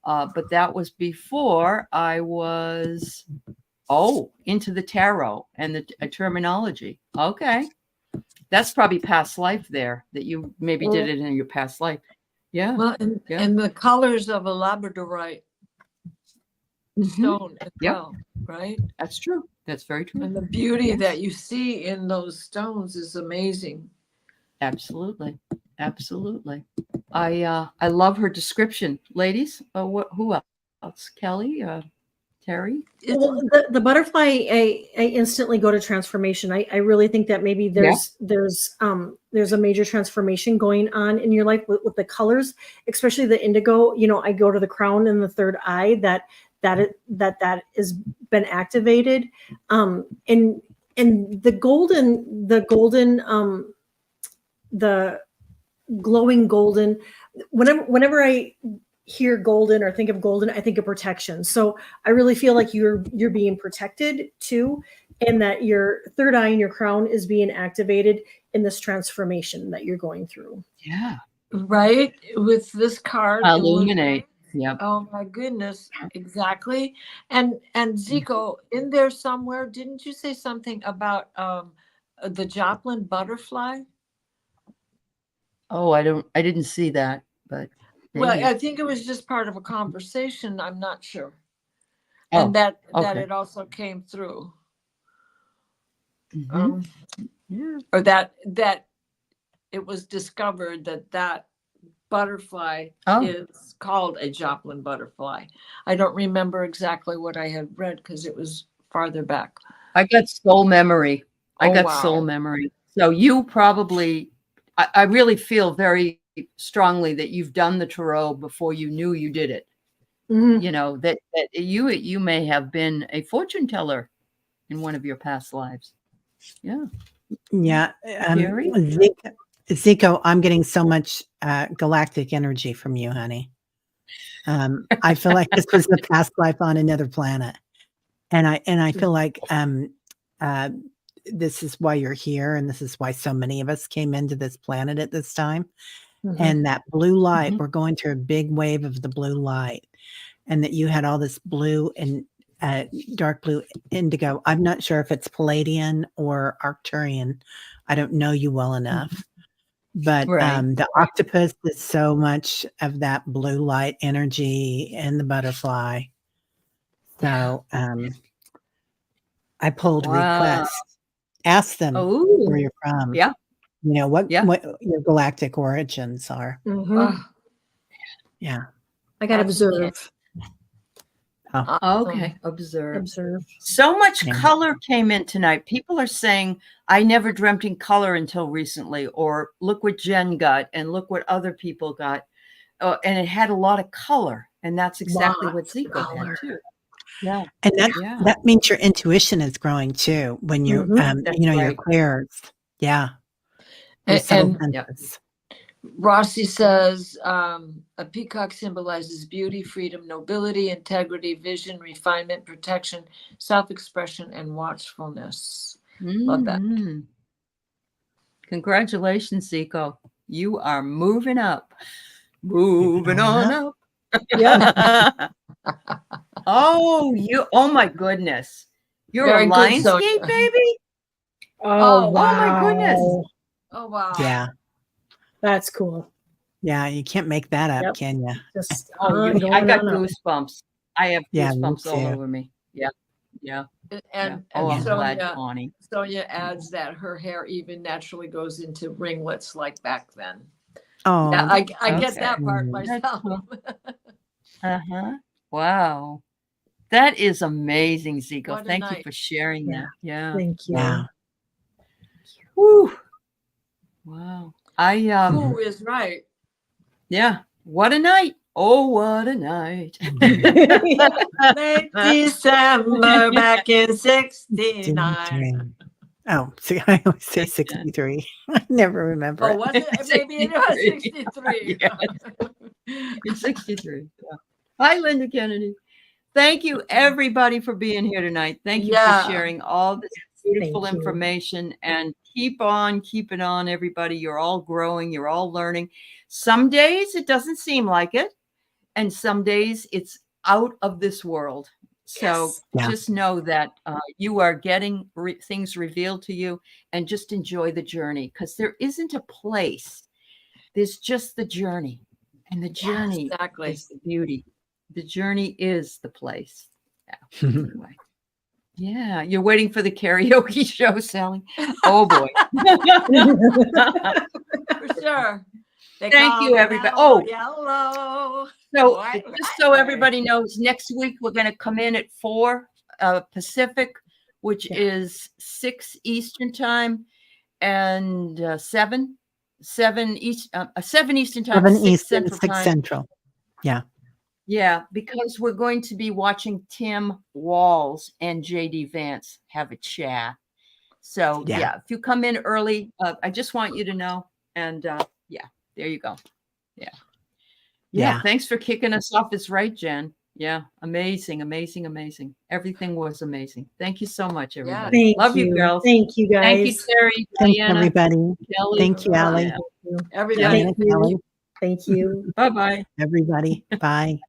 Speaker 2: but that was before I was, into the tarot and the terminology. Okay. That's probably past life there, that you maybe did it in your past life. Yeah.
Speaker 3: Well, and the colors of a labradorite stone as well, right?
Speaker 2: That's true. That's very true.
Speaker 3: And the beauty that you see in those stones is amazing.
Speaker 2: Absolutely. Absolutely. I love her description. Ladies, who else? Kelly, Terry?
Speaker 4: Well, the butterfly, I instantly go to transformation. I really think that maybe there's a major transformation going on in your life with the colors, especially the indigo. You know, I go to the crown and the third eye that has been activated, and the glowing golden. Whenever I hear golden or think of golden, I think of protection. So I really feel like you're being protected too, and that your third eye and your crown is being activated in this transformation that you're going through.
Speaker 2: Yeah.
Speaker 3: Right. With this card.
Speaker 2: Illuminate. Yeah.
Speaker 3: Oh my goodness. Exactly. And Zico, in there somewhere, didn't you say something about the Joplin butterfly?
Speaker 2: Oh, I didn't see that, but maybe.
Speaker 3: Well, I think it was just part of a conversation. I'm not sure.
Speaker 2: Oh,
Speaker 3: And that
Speaker 2: okay.
Speaker 3: it also came through.
Speaker 2: Yeah.
Speaker 3: Or that it was discovered that butterfly is called a Joplin butterfly. I don't remember exactly what I had read because it was farther back.
Speaker 2: I got soul memory.
Speaker 3: Wow.
Speaker 2: Soul memory. So you probably, I really feel very strongly that you've done the tarot before you knew you did it.
Speaker 4: Mm-hmm.
Speaker 2: You know, that you may have been a fortune teller in one of your past lives. Yeah.
Speaker 1: Yeah.
Speaker 2: Terry?
Speaker 1: Zico, I'm getting so much galactic energy from you, honey. I feel like this was the past life on another planet. And I feel like this is why you're here, and this is why so many of us came into this planet at this time.
Speaker 4: Mm-hmm.
Speaker 1: And that blue light, we're going through a big wave of the blue light, and that you had all this blue and dark blue indigo. I'm not sure if it's Palladian or Arcturian. I don't know you well enough. But the octopus is so much of that blue light energy and the butterfly. So I pulled requests. Ask them where you're from.
Speaker 2: Yeah.
Speaker 1: You know, what your galactic origins are.
Speaker 4: Mm-hmm.
Speaker 1: Yeah.
Speaker 4: I got to observe.
Speaker 2: Okay. Observe.
Speaker 4: So
Speaker 2: much color came in tonight. People are saying, I never dreamt in color until recently, or look what Jen got and look what other people got. And it had a lot of color. And that's exactly what Zico had too. Yeah.
Speaker 1: And that means your intuition is growing too when you, your clairs. Yeah.
Speaker 3: Rossi says a peacock symbolizes beauty, freedom, nobility, integrity, vision, refinement, protection, self-expression, and watchfulness. Love that.
Speaker 2: Congratulations, Zico. You are moving up. Moving on up.
Speaker 4: Yeah.
Speaker 2: Oh my goodness. You're
Speaker 3: Very
Speaker 2: a
Speaker 3: good,
Speaker 2: Lionsgate baby?
Speaker 4: Oh, wow.
Speaker 2: Oh my goodness.
Speaker 3: Oh wow.
Speaker 1: Yeah.
Speaker 4: That's cool.
Speaker 1: Yeah, you can't make that up, can you?
Speaker 4: Just
Speaker 2: I got goosebumps. I have goosebumps all
Speaker 1: too.
Speaker 2: over me. Yeah.
Speaker 3: And
Speaker 2: I'm glad, Connie.
Speaker 3: Sonia adds that her hair even naturally goes into ringlets like back then.
Speaker 1: Oh,
Speaker 3: yeah, I get that part myself.
Speaker 2: Uh-huh. Wow. That is amazing, Zico.
Speaker 3: What a
Speaker 2: Thank you
Speaker 3: night.
Speaker 2: for sharing
Speaker 4: Yeah.
Speaker 2: that. Yeah.
Speaker 4: Thank you.
Speaker 1: Yeah.
Speaker 2: Whew. Wow.
Speaker 3: Who is right?
Speaker 2: Yeah. What a night. Oh, what a night.
Speaker 3: Late December back in 69.
Speaker 1: Oh, see, I always say 63. I never remember
Speaker 3: Oh,
Speaker 1: it.
Speaker 3: was it? Maybe it was 63.
Speaker 2: Yes. It's 63. Yeah. Hi, Linda Kennedy. Thank you, everybody, for being here tonight. Thank you
Speaker 3: Yeah.
Speaker 2: for sharing all this beautiful
Speaker 4: Thank you.
Speaker 2: information, and keep on keeping on, everybody. You're all growing. You're all learning. Some days it doesn't seem like it, and some days it's out of this world. So
Speaker 3: Yes.
Speaker 1: Yeah.
Speaker 2: just know that you are getting things revealed to you, and just enjoy the journey, because there isn't a place. There's just the journey, and the journey
Speaker 3: exactly.
Speaker 2: is the beauty. The journey is the place. Yeah. Anyway. Yeah. You're waiting for the karaoke show, Sally. Oh boy.
Speaker 3: For sure. They
Speaker 2: Thank
Speaker 3: call
Speaker 2: you,
Speaker 3: me
Speaker 2: everybody.
Speaker 3: Yellow,
Speaker 2: Oh.
Speaker 3: yellow.
Speaker 2: So
Speaker 3: White,
Speaker 2: just so
Speaker 3: white.
Speaker 2: everybody knows, next week we're going to come in at 4 Pacific, which is 6 Eastern time, and 7 Eastern time,
Speaker 1: 7
Speaker 2: 6
Speaker 1: Eastern,
Speaker 2: Central
Speaker 1: 6
Speaker 2: time.
Speaker 1: Central. Yeah.
Speaker 2: Yeah, because we're going to be watching Tim Walls and JD Vance have a chat. So yeah, if you come in early, I just want you to know. And yeah, there you go. Yeah. Thanks for kicking us off. Is right, Jen. Yeah, amazing. Everything was amazing. Thank you so much, everybody.
Speaker 4: Thank
Speaker 2: Love
Speaker 4: you.
Speaker 2: you, girls.
Speaker 4: Thank you, guys.
Speaker 2: Thank you, Terry,
Speaker 1: Thanks,
Speaker 2: Diana,
Speaker 1: everybody.
Speaker 2: Kelly.
Speaker 1: Thank you, Allie.
Speaker 2: Yeah.
Speaker 3: Everybody.
Speaker 1: Diana, Kelly,
Speaker 4: Thank you.
Speaker 2: Bye-bye.
Speaker 1: everybody. Bye.